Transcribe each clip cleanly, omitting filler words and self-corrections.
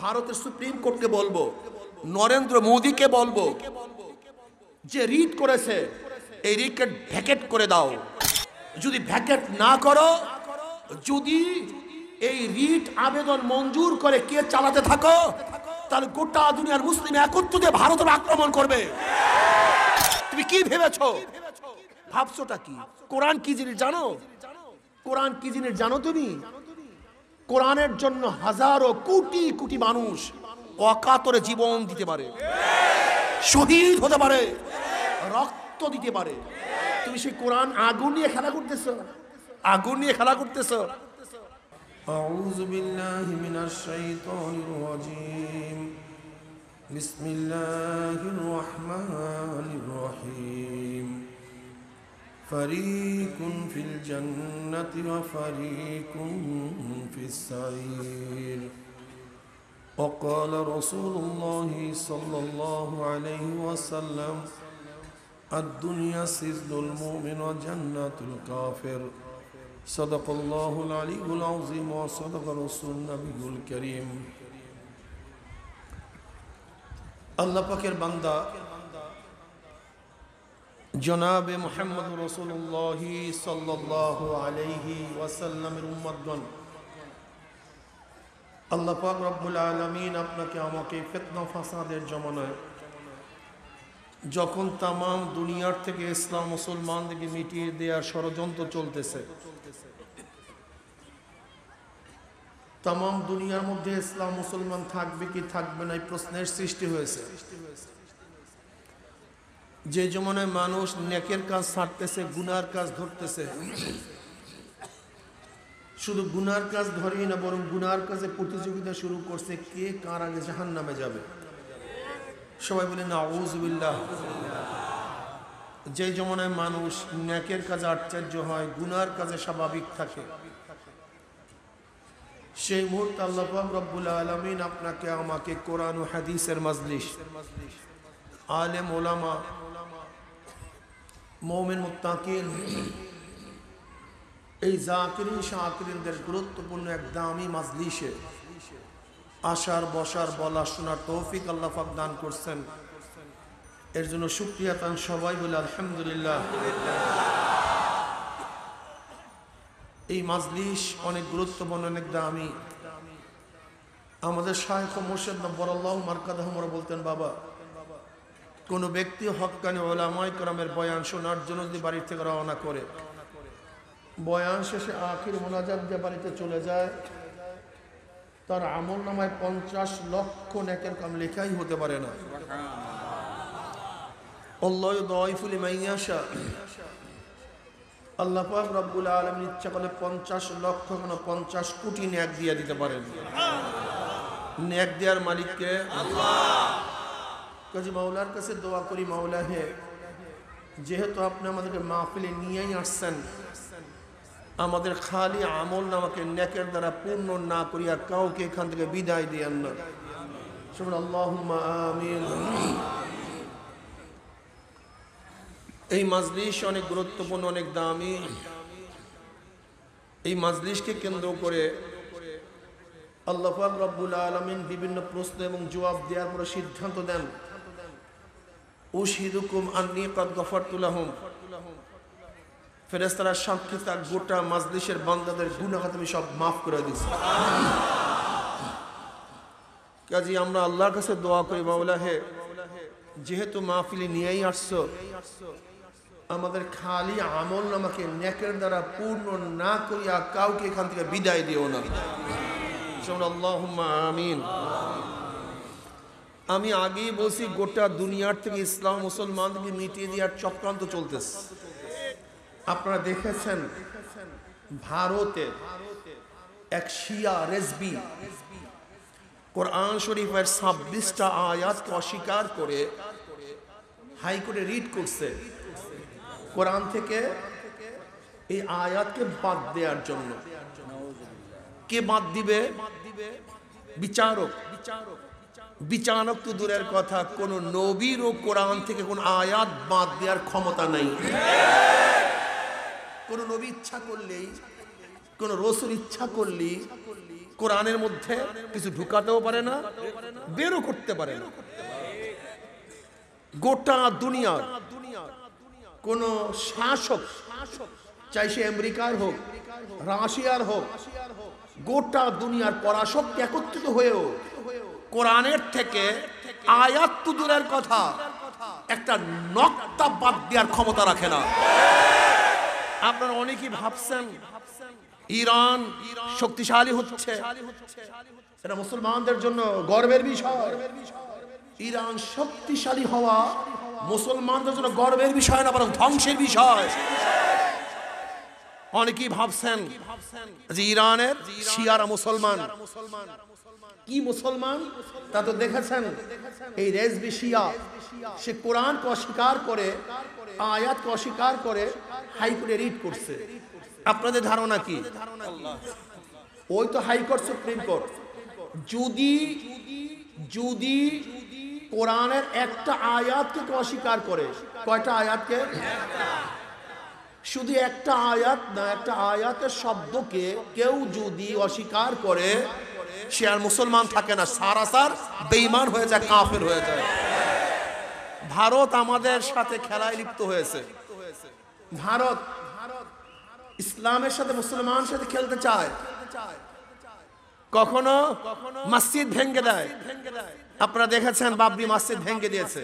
ভারতের সুপ্রিম কোর্টকে বলবো, নরেন্দ্র মোদীকে বলবো, যে রিট করেছে এই রিটকে ভ্যাকেট করে দাও। যদি ভ্যাকেট না করো, যদি এই রিট আবেদন মঞ্জুর করে কে চালাতে থাকো, তাহলে গোটা দুনিয়ার মুসলিম একত্রিত ভারতের আক্রমণ করবে। তুমি কি ভেবেছো? ভাবছোটা কি? কোরআন কি জিনিস জানো? কোরআন কি জিনিস জানো তুমি? কোরআনের জন্য হাজারো কোটি কোটি মানুষ অকাতরে জীবন দিতে পারে, শহীদ হতে পারে, রক্ত দিতে পারে। তুমি সেই কোরআন আগুন নিয়ে খেলা করতেছো, আগুন নিয়ে খেলা করতেছো। আউযু বিল্লাহি মিনাশ শাইতানির রাজীম। বিসমিল্লাহির রহমানির রহিম। ফারিকুন ফিল জান্নাতি ওয়া ফারিকুন ফিস সাঈর। وقال رسول الله صلى الله عليه وسلم الدنيا سجن المؤمن وجنة الكافر صدق الله العلي العظيم وصدق رسول النبي الكريم। আল্লাহ পাকের বান্দা জনাবে মুহাম্মদ রাসূলুল্লাহ সাল্লাল্লাহু আলাইহি ওয়াসাল্লামের উম্মতগণ, আল্লাহ পাক রব্বুল আলামিন আপনাকে আমাকে ফিতনা ফাসাদের জমানায় যখন তাম দুনিয়ার থেকে ইসলাম মুসলমানদেরকে মিটিয়ে দেওয়ার ষড়যন্ত্র চলতেছে, তাম দুনিয়ার মধ্যে ইসলাম মুসলমান থাকবে কি থাকবে না এই প্রশ্নের সৃষ্টি হয়েছে। যে জমানায় মানুষ নেকের কাজ ছাড়তেছে, গুনার কাজ ধরতেছে, শুধু গুনার কাজ ধরেই না, বরং গুনার কাজে প্রতিযোগিতা শুরু করছে কে কার আগে জাহান্নামে যাবে। সবাই বলে নাউযু বিল্লাহ। যে জমানায় মানুষ নেকের কাজে আশ্চর্য হয়, গুনার কাজে স্বাভাবিক থাকে, সেই মুহূর্তে আল্লাহ পাক রব্বুল আলামিন আপনাকে আমাকে কোরআন ও হাদিসের মাজলিস, আলেম ওলামা, মুমিন মুত্তাকিন, এই জাকিরিন শাকিরিনদের গুরুত্বপূর্ণ এক দামি মাজলিসে আসার, বসার, বলা, শোনার তৌফিক আল্লাহ পাক দান করছেন। এর জন্য শুকরিয়া তান সবাই বলে আলহামদুলিল্লাহ। এই মাজলিস অনেক গুরুত্বপূর্ণ, অনেক দামি। আমাদের শায়খ ও মুর্শিদ নব্বরাল্লাহু মারকাদাহুম বলতেন, বাবা, কোন ব্যক্তি হক্কানি উলামায়ে কেরামের বয়ান শোনার জন্য যদি বাড়ি থেকে রওনা করে, বয়ান শেষে আখির মোনাজাত দিয়ে বাড়িতে চলে যায়, তার আমল নামায় 50 লক্ষ নেকের কাম লেখাই হতে পারে না। আল্লাহু ইউদাইফু লিমান ইয়াশা। আল্লাহ পাক রব্বুল আলামিন ইচ্ছা করলে 50 লক্ষ কেন 50 কোটি নেক দিয়ে দিতে পারেন। নেক দেওয়ার মালিককে আল্লাহ। কাজী মাওলার কাছে দোয়া করি, মাওলা হে, যেহেতু আপনি আমাদেরকে মাহফিলে নিয়েই আসছেন, আমাদের খালি আমল নামাকে নেকের দ্বারা পূর্ণ না করিয়া কাউকে এখান থেকে বিদায় দিয়েন না। আল্লাহুম্মা আমিন। এই মাজলিস অনেক গুরুত্বপূর্ণ, অনেক দামি। এই মাজলিসকে কেন্দ্র করে আল্লাহ পাক রব্বুল আলামিন বিভিন্ন প্রশ্ন এবং জবাব দেওয়ার পরে সিদ্ধান্ত দেন, উশহিদুকুম আন্নী কাদ গফারতু লাহুম। ফেরেশতারা সাক্ষী থাক, গোটা মাজলিসের বান্দাদের গুনাহ আমি সব মাফ করে দিয়েছি। কাজী আমরা আল্লাহর কাছে দোয়া করি, মাওলা হে, যেহেতু মাহফিলে নিয়েই আসছো, আমাদের খালি আমল নামাকে নেকের দ্বারা পূর্ণ না করিয়া কাউকে এখান থেকে বিদায় দিও না। আল্লাহুম্মা আমিন। আমি আগেই বলছি, গোটা দুনিয়ার থেকে ইসলাম মুসলমানদেরকে মিটিয়ে দেওয়ার চক্রান্ত চলতেছে। আপনারা দেখেছেন ভারতে এক শিয়া রেজবি কোরআন শরীফের 26টা আয়াতকে অস্বীকার করে হাইকোর্টে রিট করছে কোরআন থেকে এই আয়াতকে বাদ দেওয়ার জন্য। কে বাদ দিবে? বিচারক। বিচারক তো দূরের কথা, কোন নবীর ও কোরআন থেকে কোন আয়াত বাদ দেওয়ার ক্ষমতা নাই। কোন নবী ইচ্ছা করলেই, কোন রাসূল ইচ্ছা করলেই কোরআনের মধ্যে কিছু ঢুকাতেও পারে না, বেরও করতে পারে না। গোটা দুনিয়ার কোন শাসক, চাই সে আমেরিকার হোক, রাশিয়ার হোক, গোটা দুনিয়ার পরাশক্তি একত্রিত হয়েও কোরআনের থেকে আয়াত তো দূরের কথা, একটা নক্তা বাদ দেওয়ার ক্ষমতা রাখে না। আপনারা অনেকেই ভাবছেন ইরান শক্তিশালী হচ্ছে, এটা মুসলমানদের জন্য গর্বের বিষয়। ইরান শক্তিশালী হওয়া মুসলমানদের জন্য গর্বের বিষয় না, বরং ধ্বংসের বিষয়। অনেকেই ভাবছেন যে ইরানের শিয়ারা মুসলমান। কি মুসলমান তা তো দেখেছেন, এই রেজবি শিয়া, সে কোরআনকে অস্বীকার করে, আয়াতকে অস্বীকার করে হাইকোর্টে রিট করছে। আপনাদের ধারণা কি? ওই তো হাইকোর্ট, সুপ্রিম কোর্ট যদি যদি কোরআনের একটা আয়াতকে অস্বীকার করে, কয়টা আয়াতকে? শুধু একটা আয়াত না, একটা আয়াতের শব্দকে কেউ যদি অস্বীকার করে, সে আর মুসলমান থাকে না, সারাসার বেঈমান হয়ে যায়, কাফের হয়ে যায়। ভারত আমাদের সাথে খেলায় লিপ্ত হয়েছে। ভারত ইসলামের সাথে মুসলমানের সাথে খেলতে চায়, কখনো মসজিদ ভেঙে দেয়। আপনারা দেখেছেন বাবরি মসজিদ ভেঙে দিয়েছে।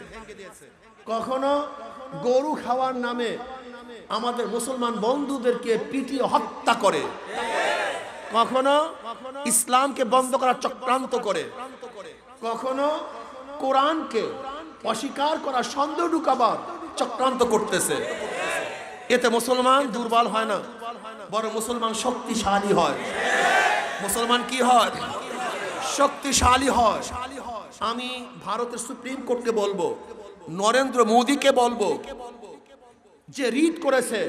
কখনো গরু খাওয়ার নামে আমাদের মুসলমান বন্ধুদেরকে পিটিয়ে হত্যা করে, কখনো ইসলামকে বন্ধ করার চক্রান্ত করে, কখনো কোরআনকে অস্বীকার করার সন্দেহ ঢুকাবার চক্রান্ত করতেছে। এতে মুসলমান দুর্বল হয় না, বরং মুসলমান শক্তিশালী হয়। মুসলমান কি হয়? শক্তিশালী হয়। আমি ভারতের সুপ্রিম কোর্টকে বলবো, নরেন্দ্র মোদীকে বলবো, যে রিট করেছে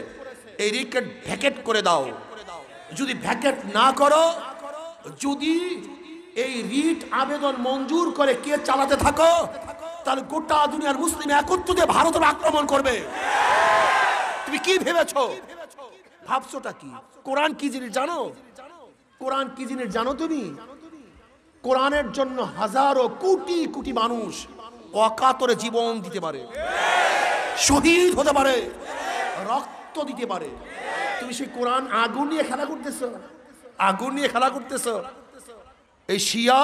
এই রিটকে ভ্যাকেট করে দাও। যদি ভ্যাকেট না করো, যদি এই রিট আবেদন মঞ্জুর করে কে চালাতে থাকো, তাহলে গোটা দুনিয়ার মুসলিম একত্রিত হয়ে ভারতের আক্রমণ করবে। তুমি কি ভেবেছো? ভাবছোটা কি? কোরআন কি জিনিস জানো? কোরআন কি জিনিস জানো তুমি? কোরআনের জন্য হাজারো কোটি কোটি মানুষ অকাতরে জীবন দিতে পারে, শহীদ হতে পারে, রক্ত দিতে পারে। তুমি সেই কোরআন আগুন নিয়ে খেলা করতেছো, আগুন নিয়ে খেলা করতেছো। এই শিয়া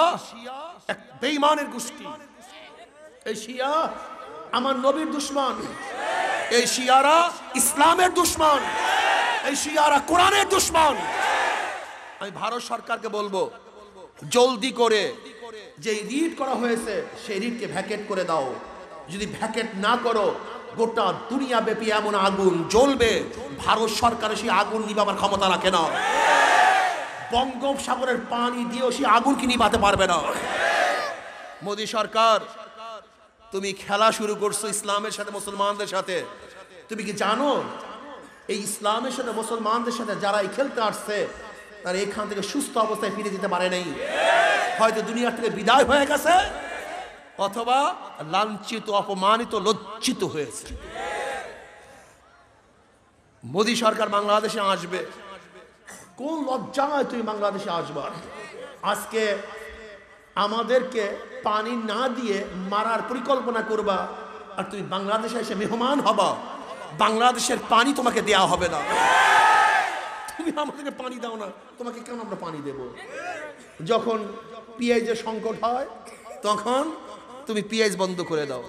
এক বেঈমানের গোষ্ঠী। এই শিয়া আমার নবীর দুশমন, এই শিয়ারা ইসলামের দুশমন, এই শিয়ারা কোরআনের দুশমন। আমি ভারত সরকারকে বলবো, জলদি করে যে রিট করা হয়েছে সেই রিটকে ভ্যাকেট করে দাও। যদি ভ্যাকেট না করো, গোটা দুনিয়া ব্যাপী এমন আগুন জ্বলবে, ভারত সরকারের সেই আগুন নিভাবার ক্ষমতা রাখে না। বঙ্গোপসাগরের পানি দিয়েও সেই আগুন কি নিভাতে পারবে না। মোদী সরকার, তুমি খেলা শুরু করছো ইসলামের সাথে, মুসলমানদের সাথে। তুমি কি জানো এই ইসলামের সাথে মুসলমানদের সাথে যারা এই খেলতে আসছে, তারা এখান থেকে সুস্থ অবস্থায় ফিরে যেতে পারে নাই। হয়তো দুনিয়া থেকে বিদায় হয়ে গেছে, অথবা লাঞ্ছিত, অপমানিত, লজ্জিত হয়েছে। মোদী সরকার বাংলাদেশে আসবে, কোন লজ্জায় তুমি বাংলাদেশে আসবা? আজকে আমাদেরকে পানি না দিয়ে মারার পরিকল্পনা করবা, আর তুমি বাংলাদেশে এসে মেহমান হবা। বাংলাদেশের পানি তোমাকে দেয়া হবে না। তুমি আমাদেরকে পানি দাও না, তোমাকে কেন আমরা পানি দেব? যখন পিএইচের সংকট হয়, তখন তুমি পিএইচ বন্ধ করে দাও।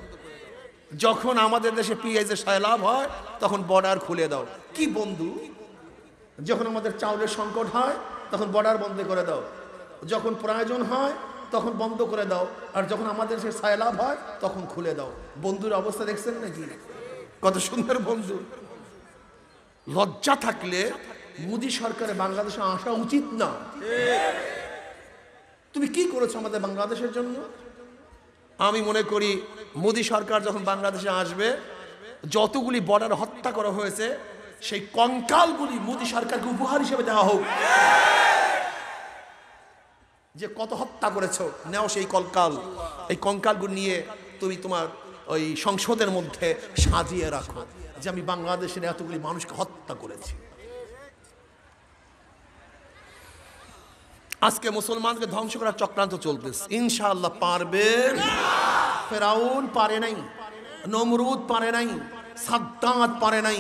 যখন আমাদের দেশে পিএইচের সয়লাভ হয়, তখন বর্ডার খুলে দাও। কি বন্ধু? যখন আমাদের চাউলের সংকট হয়, তখন বর্ডার বন্ধ করে দাও। যখন প্রয়োজন হয়, তখন বন্ধ করে দাও। আর যখন আমাদের দেশে সয়লাভ হয়, তখন খুলে দাও। বন্ধুর অবস্থা দেখছেন নাকি? কত সুন্দর বন্ধু। লজ্জা থাকলে মোদী সরকারের বাংলাদেশে আসা উচিত না। তুমি কি করেছো আমাদের বাংলাদেশের জন্য? আমি মনে করি মোদী সরকার যখন বাংলাদেশে আসবে, যতগুলি বর্ডার হত্যা করা হয়েছে, সেই কঙ্কালগুলি মোদী সরকারকে উপহার হিসেবে দেওয়া হোক। যে কত হত্যা করেছো, নেও সেই কঙ্কাল। এই কঙ্কালগুলি নিয়ে তুমি তোমার ওই সংসদের মধ্যে সাজিয়ে রাখো, যে আমি বাংলাদেশের এতগুলি মানুষকে হত্যা করেছি। আজকে মুসলমানকে ধ্বংস করার চক্রান্ত চলতেছে। ইনশাআল্লাহ পারবে। ফেরাউন পারে নাই, নমরুদ পারে নাই, সাদ্দাত পারে নাই,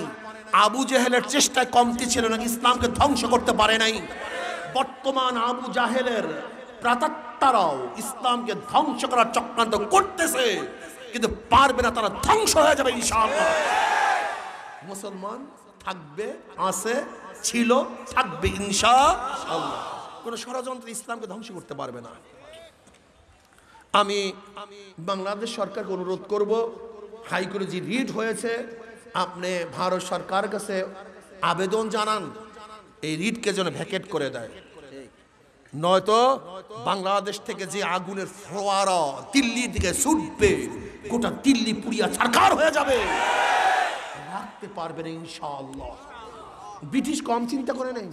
আবু জেহেলের চেষ্টায় কমতি ছিল না, ইসলামকে ধ্বংস করতে পারে নাই। বর্তমান আবু জাহেলের প্রাতাত্মারাও ইসলামকে ধ্বংস করার চক্রান্ত করতেছে, কিন্তু পারবে না, তারা ধ্বংস হয়ে যাবে ইনশাআল্লাহ। মুসলমান থাকবে, আছে, ছিল, থাকবে ইনশাআল্লাহ। কোন ষড়যন্ত্র ইসলামকে ধ্বংস করতে পারবে না। আমি বাংলাদেশ সরকারকে অনুরোধ করব, হাইকোর্টে যে রিট হয়েছে, আপনি ভারত সরকারের কাছে আবেদন জানান এই রিটকে যেন ভ্যাকেট করে দেয়, নয়তো বাংলাদেশ থেকে যে আগুনের ফোয়ারা দিল্লির দিকে ছুটবে, গোটা দিল্লি পুড়িয়া ছারখার হয়ে যাবে, রাখতে পারবে না ইনশাআল্লাহ। ব্রিটিশ কম চিন্তা করে নাই,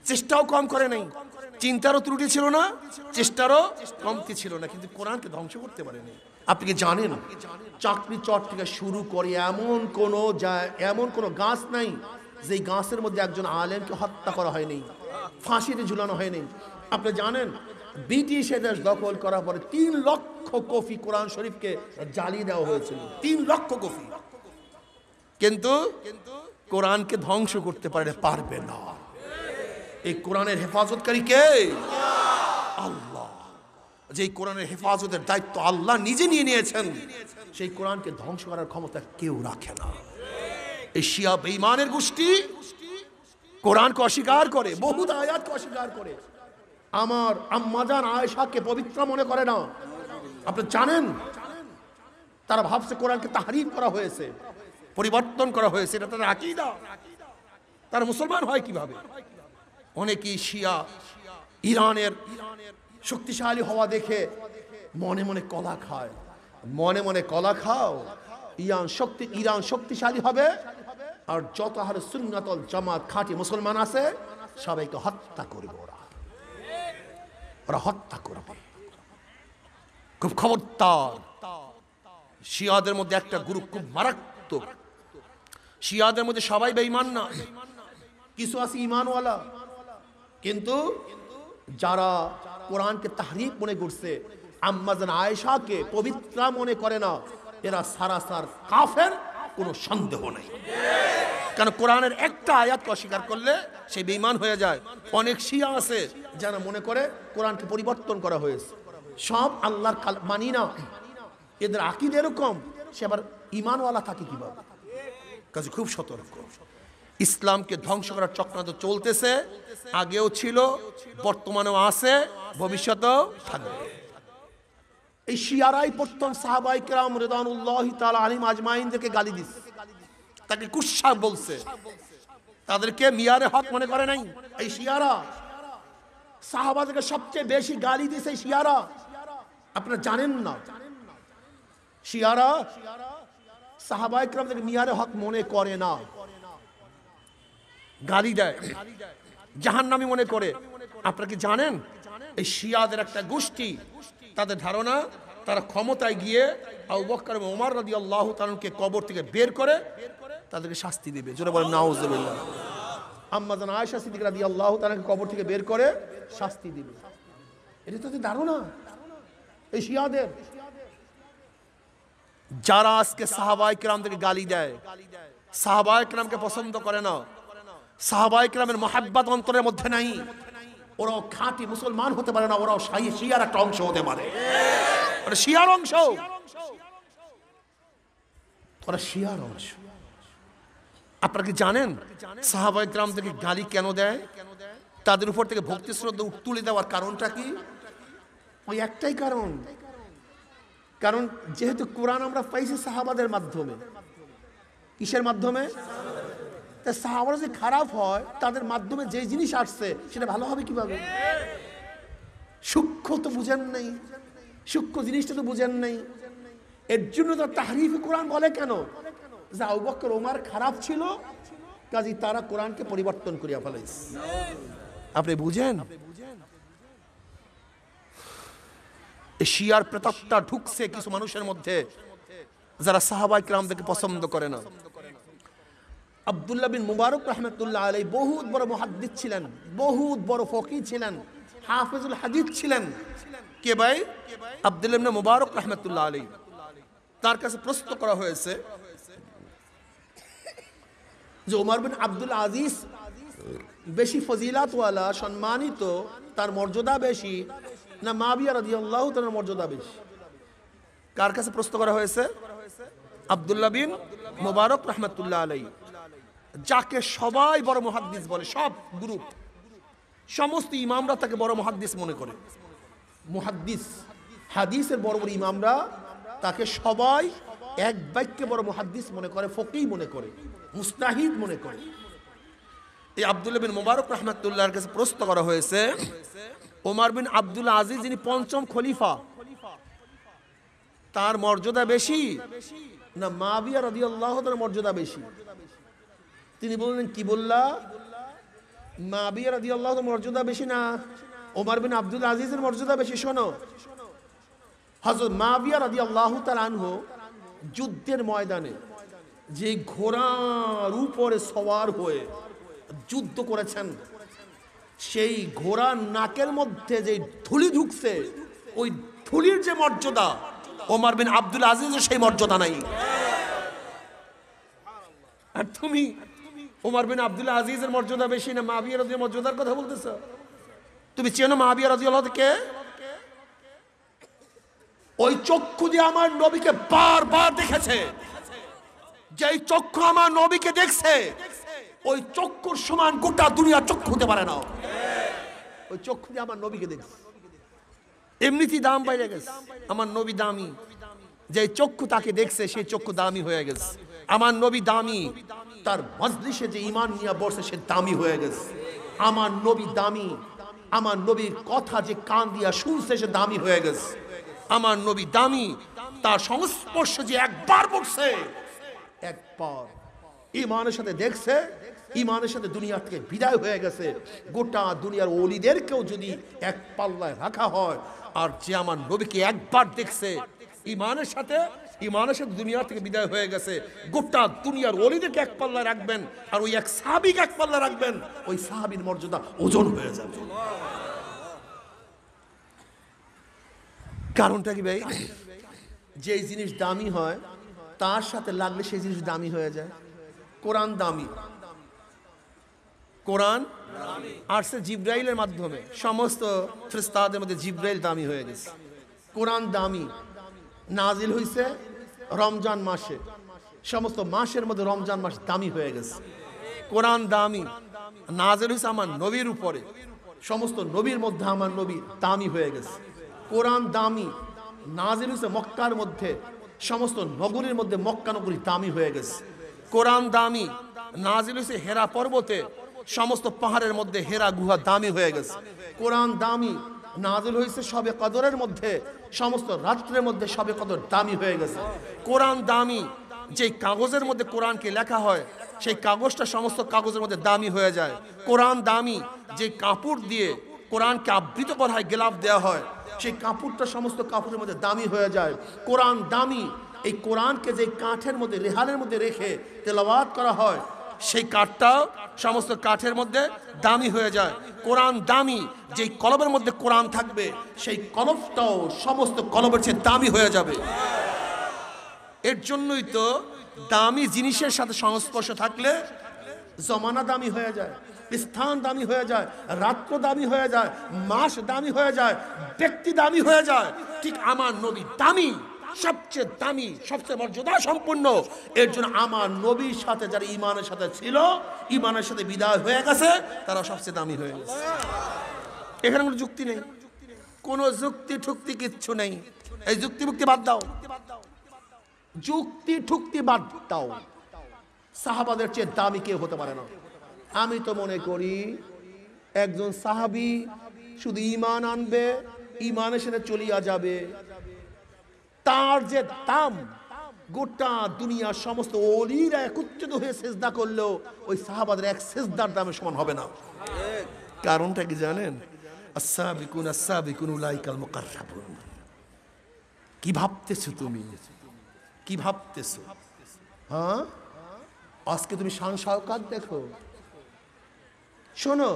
চেষ্টাও কম করে নাই, চিন্তারও ত্রুটি ছিল না, চেষ্টারও কমতি ছিল না, কিন্তু কোরআনকে ধ্বংস করতে পারেনি। আপনি কি জানেন, চাকরি চট থেকে শুরু করে এমন কোনো গাছ নাই যে গাছের মধ্যে একজন আলেমকে হত্যা করা হয়নি, ফাঁসিতে ঝুলানো হয়নি। আপনি জানেন, ব্রিটিশ দেশ দখল করার পরে 3 লক্ষ কপি কোরআন শরীফকে জ্বালিয়ে দেওয়া হয়েছিল, 3 লক্ষ কপি, কিন্তু কোরআনকে ধ্বংস করতে পারবে না। এই কোরআনের হেফাজতকারী কে? আল্লাহ। যে কোরআনের হেফাজতের দায়িত্ব আল্লাহ নিজে নিয়ে নিয়েছেন, সেই কোরআনকে ধ্বংস করার ক্ষমতা কেউ রাখে না। এই শিয়া বেঈমানের গোষ্ঠী কোরআনকে অস্বীকার করে, বহু আয়াতকে অস্বীকার করে, আমার আম্মাজান আয়েশাকে পবিত্র মনে করে না। আপনি জানেন, তারা ভাবছে কোরআনকে তাহরিফ করা হয়েছে, পরিবর্তন করা হয়েছে, এটা তাদের আকীদা। তারা মুসলমান হয় কিভাবে? অনেকেই শিয়া ইরানের শক্তিশালী হওয়া দেখে মনে মনে কলা খায়, মনে মনে কলা খাও, ইরান শক্তিশালী হবে, আর যত আহলে সুন্নাত ওয়াল জামাত খাঁটি মুসলমান আছে সবাইকে হত্যা করবে, ওরা হত্যা করবে। খুব খবরদার, শিয়াদের মধ্যে একটা গ্রুপ খুব মারাত্মক। শিয়াদের মধ্যে সবাই বেঈমান না, কিছু আছে ঈমানওয়ালা, কিন্তু যারা কোরআনকে তাহরিফ মনে করছে, আম্মাজান আয়েশাকে পবিত্র মনে করে না, এরা সারাসার কাফের, কোনো সন্দেহ নেই। কারণ কোরআনের একটা আয়াতকে অস্বীকার করলে সে বেঈমান হয়ে যায়। অনেক শিয়া আছে যারা মনে করে কোরআনকে পরিবর্তন করা হয়েছে, সব আল্লাহর মানি না, এদের আকীদা এরকম, সে আবার ঈমানওয়ালা থাকে কিভাবে? কাজে খুব সতর্ক। ইসলামকে ধ্বংস করার চক্রান্ত চলতেছে, আগেও ছিল, বর্তমানেও আছে, ভবিষ্যতেও থাকবে। এই শিয়ারাই প্রথম সাহাবায়ে কেরাম রিদওয়ানুল্লাহি তাআলা আলাইহিম আজমাইনদেরকে গালি দিচ্ছে, তাকে কুশ্শা বলছে, তাদেরকে মিয়ারে হক মনে করে নাই। এই শিয়ারা সাহাবাদেরকে সবচেয়ে বেশি গালি দিয়েছে, শিয়ারা। আপনারা জানেন না, শিয়ারা সাহাবায়ে কেরামদেরকে মিয়ারে হক মনে করে না, গালি দেয়, জাহান্নামী মনে করে। আপনারা কি জানেন, এই শিয়াদের একটা গোষ্ঠী, তাদের ধারণা তারা ক্ষমতায় গিয়ে আবু বকর এবং ওমর রাদিয়াল্লাহু তাআলাকে কবর থেকে বের করে তাদেরকে শাস্তি দিবে। জোরে বলেন নাউজুবিল্লাহ। আম্মাজান আয়েশা সিদ্দিকা রাদিয়াল্লাহু তাআলাকে কবর থেকে বের করে শাস্তি দিবে, এটা তাদের ধারণা। এই শিয়াদের যারা আজকে সাহাবায়ে কেরামদেরকে গালি দেয়, সাহাবায়ে কেরামকে পছন্দ করে না, সাহাবায়ে কেরামের মহব্বত অন্তরের মধ্যে নাই, ওরাও খাঁটি মুসলমান হতে পারে না, ওরাও শিয়ার একটা অংশ হতে পারে, ওরা শিয়ার অংশ, ওরা শিয়ার অংশ। আপনারা কি জানেন সাহাবায়ে কেরামদেরকে গালি কেন দেয়? তাদের উপর থেকে ভক্তি শ্রদ্ধা তুলে দেওয়ার কারণটা কি? ওই একটাই কারণ, কারণ যেহেতু কোরআন আমরা পাইছি সাহাবাদের মাধ্যমে। কিসের মাধ্যমে? তা সাহাবারা যে খারাপ হয়, তাদের মাধ্যমে যে জিনিস আসছে সেটা ভালো হবে কিভাবে? সূক্ষ্ম তো বুঝেন নাই, সূক্ষ্ম জিনিসটা তো বুঝেন নাই। এর জন্য তো তাহরিফ কোরআন বলে কেন? যে আবু বকর ওমর খারাপ ছিল, কাজী তারা কোরআনকে পরিবর্তন করিয়া ফেলাইছে। আপনি বুঝেন? শিয়ার প্রেতাত্মা ঢুকছে কিছু মানুষের মধ্যে, যারা সাহাবায়ে কেরামদেরকে পছন্দ করে না। আব্দুল্লাহ বিন মুবারক রাহমাতুল্লাহ আলাইহি বহুত বড় মুহাদ্দিস ছিলেন, বহুত বড় ফকিহ ছিলেন, হাফেজুল হাদিস ছিলেন। কে ভাই? আব্দুল্লাহ ইবনে মুবারক রাহমাতুল্লাহ আলাইহি। তার কাছে প্রশ্ন করা হয়েছে যে ওমর বিন আব্দুল আজিজ বেশি ফজিলাতওয়ালা, সম্মানিত, তার মর্যাদা বেশি, না মুআবিয়া রাদিয়াল্লাহু তাআলার মর্যাদা বেশি? কার কাছে প্রশ্ন করা হয়েছে? আব্দুল্লাহ বিন মুবারক রাহমাতুল্লাহ আলাইহি, যাকে সবাই বড় মুহাদ্দিস বলে। সব গ্রুপ, সমস্ত ইমামরা তাকে বড় মুহাদ্দিস মনে করে। মুহাদ্দিস, হাদিসের বড় বড় ইমামরা তাকে সবাই এক বাক্যে বড় মুহাদ্দিস মনে করে, ফকিহ মনে করে, মুস্তাহিদ মনে করে। এই আব্দুল্লাহ বিন মুবারক রাহমাতুল্লাহর কাছে প্রশ্ন করা হয়েছে, ওমর বিন আব্দুল আজিজ যিনি পঞ্চম খলিফা, তার মর্যাদা বেশি না মুআবিয়া রাদিয়াল্লাহু তাআলার মর্যাদা বেশি? তিনি বললেন, কি বললা? মুআবিয়া রাদিয়াল্লাহু তাআলার মর্যাদা বেশি না ওমর বিন আব্দুল আজিজের মর্যাদা বেশি? শোনো, হযরত মুআবিয়া রাদিয়াল্লাহু তাআলা আনহু যুদ্ধের ময়দানে যে ঘোড়ার উপরে সওয়ার হয়ে যুদ্ধ করেছেন, সেই ঘোড়ার নাকের মধ্যে যে ধুলি ঢুকছে, ওই ধুলির যে মর্যাদা, ওমর বিন আব্দুল আজিজের সেই মর্যাদা নাই। আর তুমি ওমর বিন আব্দুল আজিজের মর্যাদা বেশি না মুআবিয়া রাদিয়াল্লাহু মর্যাদার কথা বলতেছো? তুমি চেনো মুআবিয়া রাদিয়াল্লাহু কে? ওই চক্ষু দিয়ে আমার নবীকে বারবার দেখেছে। যেই চক্ষু আমার নবীকে দেখছে, ওই চক্ষুর সমান গোটা দুনিয়া চক্ষু হতে পারে না। ওই চক্ষু দিয়ে আমার নবীকে দেখছে, এমনিতেই দাম বাইরে গেছে। আমার নবী দামি, যে চক্ষু তাকে দেখছে সেই চক্ষু দামি হয়ে গেছে। আমার নবী দামি, তার মজলিসে যে ঈমান নিয়ে বসে সে দামি হয়ে গেছে। আমার নবী দামি, আমার নবীর কথা যে কান দিয়া শুনছে সে দামি হয়ে গেছে। আমার নবী দামি, তার সংস্পর্শে যে একবার বসছে, একবার ঈমানের সাথে দেখছে, ঈমানের সাথে দুনিয়া থেকে বিদায় হয়ে গেছে। গোটা দুনিয়ার ওলিদেরকেও যদি এক পাল্লায় রাখা হয়, আর যে আমার নবীকে একবার দেখছে ঈমানের সাথে দুনিয়া থেকে বিদায় হয়ে গেছে, গোটা দুনিয়ার ওলিদেরকে এক পাল্লায় রাখবেন, আর ওই এক সাহাবীকে এক পাল্লায় রাখবেন, ওই সাহাবীর মর্যাদা ওজন হয়ে যাবে। কারণটা কি ভাই? যেই জিনিস দামি হয় তার সাথে লাগলে সেই জিনিস দামি হয়ে যায়। কোরআন দামি, কোরআন আসছে জিব্রাইলের মাধ্যমে, সমস্ত ফেরেশতাদের মধ্যে জিব্রাইল দামি হয়ে গেছে। কোরআন দামি, নাজিল হইছে রমজান মাসে, সমস্ত মাসের মধ্যে রমজান মাস দামি হয়ে গেছে। কোরআন দামি, নাজিল হইছে আমার নবীর উপরে, সমস্ত নবীর মধ্যে আমার নবী দামি হয়ে গেছে। কোরআন দামি, নাজিল হইছে মক্কার মধ্যে, সমস্ত নগরীর মধ্যে মক্কা নগরী দামি হয়ে গেছে। কোরআন দামি, নাজিল হইছে হেরা পর্বতে, সমস্ত পাহাড়ের মধ্যে হেরা গুহা দামি হয়ে গেছে। কোরআন দামি, নাজিল হইছে শবে কদরের মধ্যে, সমস্ত রাত্রের মধ্যে শবে কদর দামি হয়ে গেছে। কোরআন দামি, যে কাগজের মধ্যে কোরআনকে লেখা হয় সেই কাগজটা সমস্ত কাগজের মধ্যে দামি হয়ে যায়। কোরআন দামি, যে কাপড় দিয়ে কোরআনকে আবৃত করা হয়, গেলাফ দেওয়া হয়, সেই কাপড়টা সমস্ত কাপড়ের মধ্যে দামি হয়ে যায়। কোরআন দামি, এই কোরআনকে যে কাঠের মধ্যে, রেহানের মধ্যে রেখে তেলাওয়াত করা হয়, সেই কাঠটাও সমস্ত কাঠের মধ্যে দামি হয়ে যায়। কোরআন দামি, যেই কলমের মধ্যে কোরআন থাকবে সেই কলমটাও সমস্ত কলমের চেয়ে দামি হয়ে যাবে। এর জন্যই তো দামি জিনিসের সাথে সংস্পর্শ থাকলে জমানা দামি হয়ে যায়, স্থান দামি হয়ে যায়, রাত্র দামি হয়ে যায়, মাস দামি হয়ে যায়, ব্যক্তি দামি হয়ে যায়। ঠিক আমার নবী দামি, সবচেয়ে দামি, সবচেয়ে মর্যাদা সম্পন্ন। এর জন্য আমার নবীর সাথে যারা ঈমানের সাথে ছিল, ঈমানের সাথে বিদায় হয়ে গেছে, তারা সবচেয়ে দামি হয়ে গেছে। এখানে কোনো যুক্তি নেই, কোনো যুক্তি ঠুক্তি কিচ্ছু নেই। এই যুক্তি মুক্তি বাদ দাও, যুক্তি ঠুক্তি বাদ দাও। সাহাবাদের চেয়ে দামি কেউ হতে পারে না। আমি তো মনে করি একজন সাহাবী শুধু ঈমান আনবে, ঈমানের সাথে চলিয়া যাবে, তার যে দাম গোটা দুনিয়ার সমস্ত ওলিরা একত্রিত হয়ে সিজদা করলেও ওই সাহাবাদের এক সিজদার দামের সমান হবে না। কারণটা কি জানেন? আস-সাবিকুন আস-সাবিকুন উলাইকাল মুকাররাবুন। কি ভাবতেছো তুমি? কি ভাবতেছো? হ্যাঁ, আজকে তুমি শান শাওকাত দেখো, শোনো,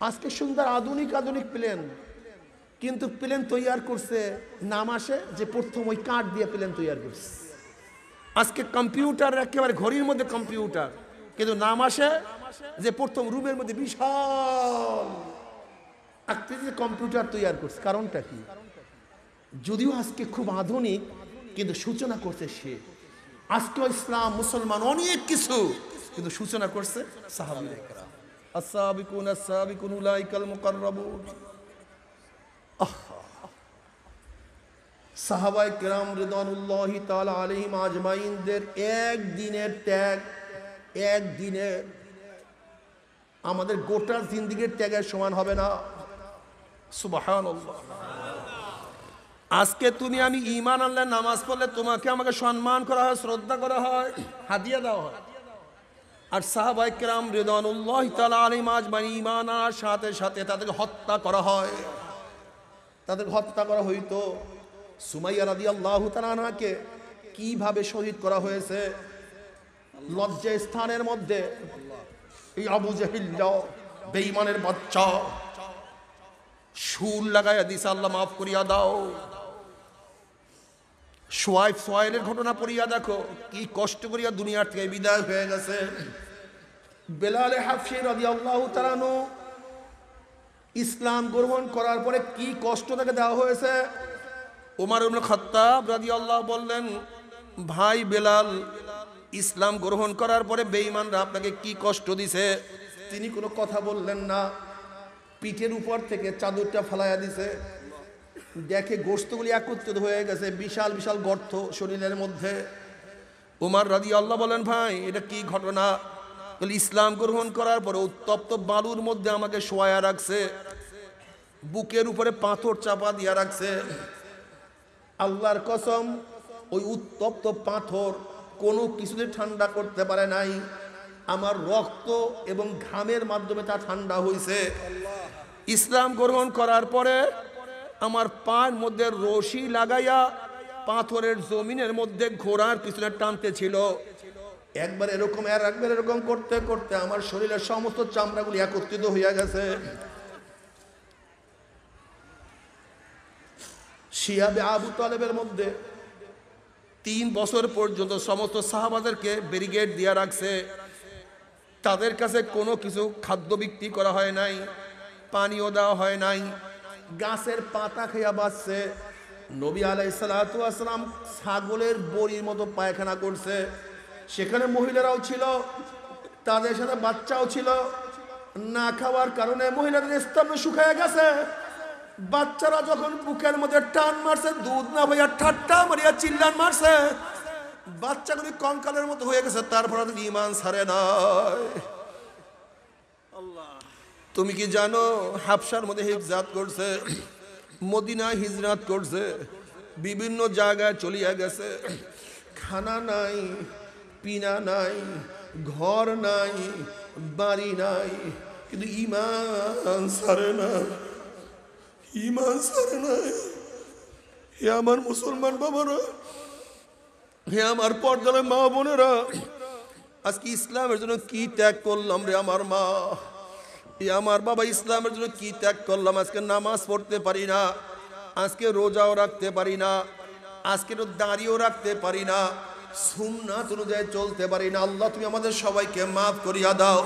আজকে সুন্দর আধুনিক আধুনিক প্লেন, কিন্তু প্লেন তৈয়ার করছে নাম আসে যে প্রথম ওই কাঠ দিয়ে প্লেন তৈয়ার করছে। আজকে কম্পিউটার একেবারে ঘড়ির মধ্যে কম্পিউটার, কিন্তু নাম আসে যে প্রথম রুমের মধ্যে বিশাল আকৃতির কম্পিউটার তৈয়ার করছে। কারণটা কি? যদিও আজকে খুব আধুনিক, কিন্তু সূচনা করছে সে। আজকে ইসলাম মুসলমান অনেক কিছু, কিন্তু সূচনা করছে সাহাবীরা কেরাম। আসসাবিকুন আসসাবিকুন উলাইকাল মুকাররাবুন। সাহাবায়ে কেরাম রিদওয়ানুল্লাহি তাআলা আলাইহিম আজমাইনদের একদিনের ত্যাগ, একদিনের আমাদের গোটা জিন্দেগীর ত্যাগের সমান হবে না। সুবহানাল্লাহ। আজকে তুমি আমি ঈমান আনলে, নামাজ পড়লে তোমাকে আমাকে সম্মান করা হয়, শ্রদ্ধা করা হয়, হাদিয়া দেওয়া হয়। আর সাহাবায়ে কেরাম রিদওয়ানুল্লাহি তাআলা আলাইহিম আজমাইন ঈমান আনার সাথে সাথে তাদেরকে হত্যা করা হয়। তাদেরকে হত্যা করা হইতো। সুমাইয়া রাদিয়াল্লাহু তাআলা আনহাকে কিভাবে শহীদ করা হয়েছে? লজ্জা স্থানের মধ্যে এই আবু জাহিল বেঈমানের বাচ্চা শুল লাগাইয়া দিছে, আল্লাহ মাফ করিয়া দাও। সোয়াইলের ঘটনা পড়িয়া দেখো, কি কষ্ট করিয়া দুনিয়ার থেকে বিদায় হয়ে গেছে। বেলাল হাফসি রাদিয়াল্লাহু তাআলা আনহু ইসলাম গ্রহণ করার পরে কি কষ্ট তাকে দেওয়া হয়েছে। ওমর ইবনে খাত্তাব রাদিয়াল্লাহু বললেন, ভাই বেলাল, ইসলাম গ্রহণ করার পরে বেঈমানরা আপনাকে কি কষ্ট দিছে? তিনি কোনো কথা বললেন না। পিঠের উপর থেকে চাদরটা ফালাইয়া দিছে, দেখে গোশতগুলি একত্রিত হয়ে গেছে, বিশাল বিশাল গর্ত শরীরের মধ্যে। ওমর রাদিয়াল্লাহু বলেন, ভাই এটা কি ঘটনা? বলে, ইসলাম গ্রহণ করার পরে উত্তপ্ত বালুর মধ্যে আমাকে শোয়া রাখছে, বুকের উপরে পাথর চাপা দিয়া রাখছে। আল্লাহর কসম, ওই উত্তপ্ত পাথর কোনো কিছুতে ঠান্ডা করতে পারে নাই। আমার রক্ত এবং ঘামের মাধ্যমে তা ঠান্ডা হয়েছে। ইসলাম গ্রহণ করার পরে আমার পায়ের মধ্যে রশি লাগাইয়া পাথরের জমিনের মধ্যে ঘোড়ার পিছনে টানতে ছিল। একবার এরকম আর একবার এরকম করতে করতে আমার শরীরের সমস্ত চামড়াগুলি একত্রিত হইয়া গেছে। শিয়াবে আবু তালেবের মধ্যে 3 বছর পর্যন্ত সমস্ত সাহাবাদেরকে ব্যারিকেড দিয়া রাখছে। তাদের কাছে কোনো কিছু খাদ্য বিক্রি করা হয় নাই, পানিও দেওয়া হয় নাই, গাছের পাতা খেয়া বাঁচছে। নবী আলাইহিস সালাতু ওয়াস সালাম ছাগলের বড়ির মতো পায়খানা করছে। সেখানে মহিলারাও ছিল, তাদের সাথে বাচ্চাও ছিল। না খাওয়ার কারণে মহিলাদের স্তন শুকিয়ে গেছে। বাচ্চারা যখন বুকের মধ্যে টান মারছে, দুধ না ভাইয়া ঠাট্টা মারিয়া চিল্লান মারছে, বাচ্চাগুলি কঙ্কালের মতো হয়ে গেছে। তারপর ঈমান ছাড়ে নাই। তুমি কি জানো, হাবশার মধ্যে হিজরত করছে, মদিনায় হিজরত করছে, বিভিন্ন জায়গায় চলিয়া গেছে। খানা নাই, পিনা নাই, ঘর নাই, বাড়ি নাই, কিন্তু ঈমান ছাড়ে না, ঈমান ছাড়ে না। হে আমার মুসলমান বাবারা, হে আমার পর্দার মা বোনেরা, আজকে ইসলামের জন্য কি ত্যাগ করলাম রে আমার মা, হে আমার বাবা, ইসলামের জন্য কি ত্যাগ করলাম। আজকে নামাজ পড়তে পারি না, আজকে রোজাও রাখতে পারি না, আজকে তো দাঁড়িয়েও রাখতে পারি না, সুন্নাত অনুযায়ী চলতে পারি না। আল্লাহ তুমি আমাদের সবাইকে মাফ করিয়া দাও।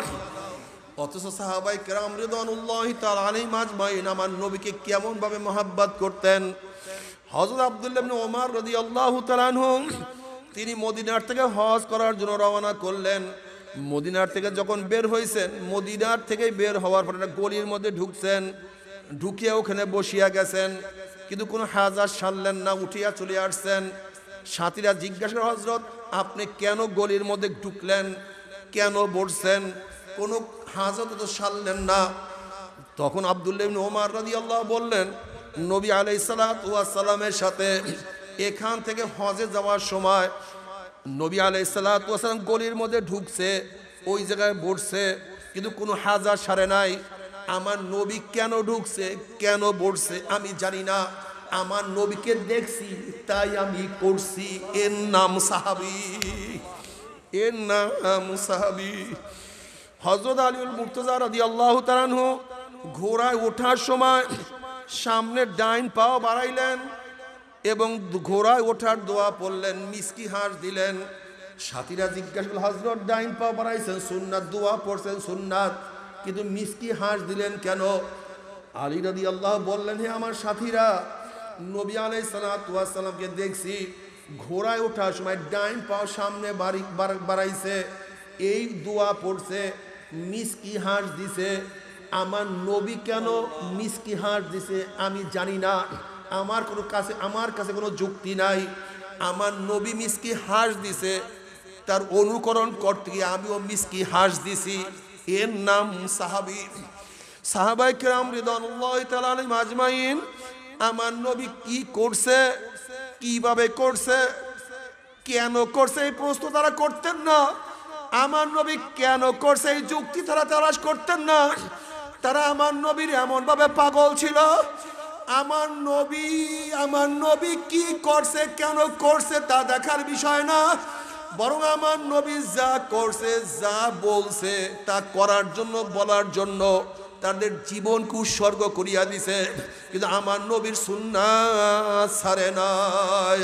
অথচ সাহাবায়ে কেরাম রিদওয়ানুল্লাহি তাআলা আলাইহিম আজমাইন আমার নবীকে কেমন ভাবে মহব্বত করতেন। হযরত আব্দুল্লাহ ইবনে ওমর রাদিয়াল্লাহু তাআলা আনহু তিনি মদিনার থেকে হজ করার জন্য রওনা করলেন। মদিনার থেকে যখন বের হয়েছেন, মদিনার থেকে বের হওয়ার পর একটা গলির মধ্যে ঢুকছেন, ঢুকিয়ে ওখানে বসিয়া গেছেন, কিন্তু কোনো হাজার সারলেন না, উঠিয়া চলে আসছেন। সাথীরা জিজ্ঞাসা করে, হযরত আপনি কেন গলির মধ্যে ঢুকলেন, কেন বসছেন? কোনো হাজত তো সারলেন না। তখন আব্দুল্লাহ ইবনে ওমর রাদিয়াল্লাহু বললেন, নবী আলাইহিস সালাতু ওয়াস সালামের সাথে এখান থেকে হজে যাওয়ার সময় নবী আলাইহিস সালাতু ওয়াস সালাম গলির মধ্যে ঢুকছে, ওই জায়গায় বসছে, কিন্তু কোনো হাজার সারে নাই। আমার নবী কেন ঢুকছে, কেন বসছে আমি জানি না, আমার নবীকে দেখছি তাই আমি করছি। এর নাম সাহাবী, এর নাম সাহাবী। হযরত আলীউল মুর্তজা রাদিয়াল্লাহু তাআলা আনহু ঘোড়ায় ওঠার সময় সামনে ডাইন পাও বাড়াইলেন এবং ঘোড়ায় ওঠার দোয়া পড়লেন, মিসকি হাঁস দিলেন। সাথীরা জিজ্ঞাসা করল, হযরত ডাইন পাও বাড়াইছেন সুন্নাত, দোয়া পড়ছেন সুন্নাত, কিন্তু মিসকি হাঁস দিলেন কেন? আলী রাদিয়াল্লাহু বললেন, হে আমার সাথীরা, নবী আলাইহিস সালাতু ওয়াস সালামকে দেখছি ঘোড়ায় ওঠার সময় ডাইন পাও সামনে বাড়াইছে, এই দোয়া পড়ছে, মিসকি হাঁস দিছে। আমার নবী কেন মিসকি হাঁস দিছে আমি জানি না, আমার কাছে কোনো যুক্তি নাই। আমার নবী মিসকি হাঁস দিছে, তার অনুকরণ করতে গিয়ে আমিও মিসকি হাঁস দিছি। এর নাম সাহাবী। সাহাবায়ে কেরাম রিদওয়ানুল্লাহি তাআলা আলাইহিম আজমাইন আমার নবী কি করছে, কিভাবে করছে, কেন করছে এই প্রশ্ন তারা করতেন না। আমার নবী কেন করছে এই যুক্তি তারা তালাশ করতেন না। তারা আমার নবীর এমন ভাবে পাগল ছিল, আমার নবী কি করছে, কেন করছে তা দেখার বিষয় না, বরং আমার নবী যা করছে, যা বলছে তা করার জন্য, বলার জন্য তাদের জীবনকে উৎসর্গ করিয়া দিছে। কিন্তু আমার নবীর সুন্নাত ছাড়ে নাই।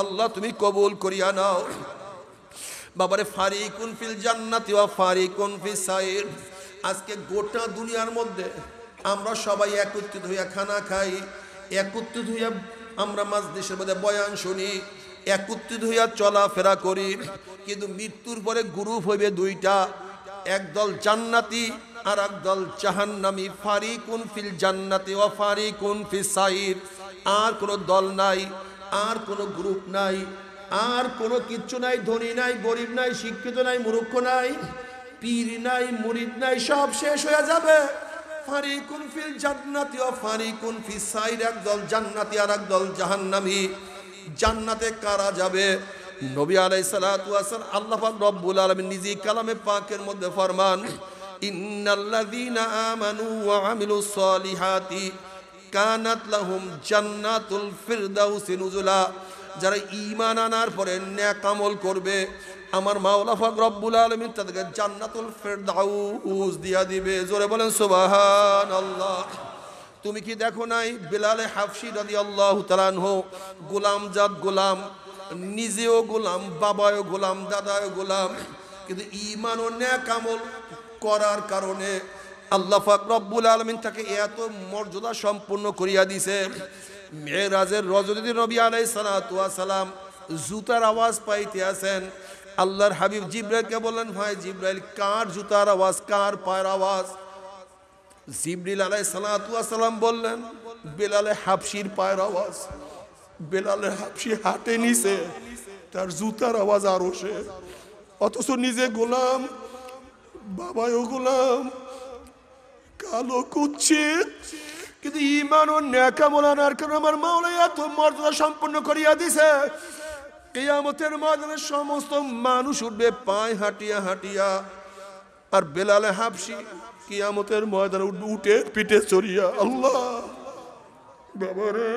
আল্লাহ তুমি কবুল করিয়া নাও। বাবারে, ফারিকুন ফিল জান্নাতি ওয়া ফারিকুন ফিস সাইর। আজকে গোটা দুনিয়ার মধ্যে আমরা সবাই একত্রিত হইয়া খানা খাই, একত্রিত হইয়া আমরা মাজলিসের মধ্যে বয়ান শুনি, একত্রিত হইয়া চলাফেরা করি, কিন্তু মৃত্যুর পরে গ্রুপ হইবে দুইটা, একদল জান্নাতি আর একদল জাহান্নামী। ফারিকুন ফিল জান্নাতি ওয়া ফারিকুন ফিস সাইর। আর কোনো দল নাই, আর কোনো গ্রুপ নাই, আর কোনো কিচ্ছু নাই। ধনী নাই, গরিব নাই, শিক্ষিত নাই, মূর্খ নাই, পীর নাই, মুরিদ নাই, সব শেষ হয়ে যাবে। ফারিকুন ফিল জান্নাতি ওয়া ফারিকুন ফিস সাইর। একদল জান্নাতি আর একদল জাহান্নামী। জান্নাতে কারা যাবে? নবী আলাইহিস সালাতু ওয়াস সালাম, আল্লাহ পাক রব্বুল আলামিন নিজে কালামে পাকের মধ্যে ফরমান, ইন্নাল্লাযীনা আমানু ওয়া আমিলুস সলিহাতি কানাত লাহুম জান্নাতুল ফিরদাউসি নুজুলা। যারা ঈমান আনার পরে নেক আমল করবে, আমার মাওলা পাক রব্বুল আলামিন তাদেরকে জান্নাতুল ফিরদাউস দিয়া দিবে। জোরে বলেন সুবহানাল্লাহ। তুমি কি দেখো নাই বিলাল হাফসি রাদিয়াল্লাহু তাআলা আনহু গোলাম গোলাম, নিজেও গোলাম, বাবাও গোলাম, দাদাও গোলাম, কিন্তু ঈমান ও নেক আমল করার কারণে আল্লাহ পাক রব্বুল আলামিন তাকে এত মর্যাদা সম্পন্ন করিয়া দিছে। মেরাজের রজনীতে নবী আলাইহিস সালাতু ওয়াস সালাম জুতার আওয়াজ পাইতে আছেন। আল্লাহর হাবিব জিবরাইলকে বললেন, ভাই জিবরাইল, কার জুতার আওয়াজ, কার পায়ের আওয়াজ? জিবরিল আলাইহিস সালাতু ওয়াস সালাম বললেন, বেলাল হাবশির পায়ের আওয়াজ। বেলাল হাবশি হাঁটে নিছে, তার জুতার আওয়াজ আরশে, অথচ নিজে গোলাম, বাবাও গোলাম, কালো কুচ্ছিত, কিন্তু ঈমান ও নেক আমল আনার কারণে আমার মাওলা এত মর্যাদা সম্পন্ন করিয়া দিছে। কিয়ামতের ময়দানে সমস্ত মানুষ উঠবে পায়ে হাঁটিয়া হাঁটিয়া, আর বেলাল হাবশি কিয়ামতের ময়দানে উঠে পিঠে চড়িয়া। আল্লাহ বাবারে,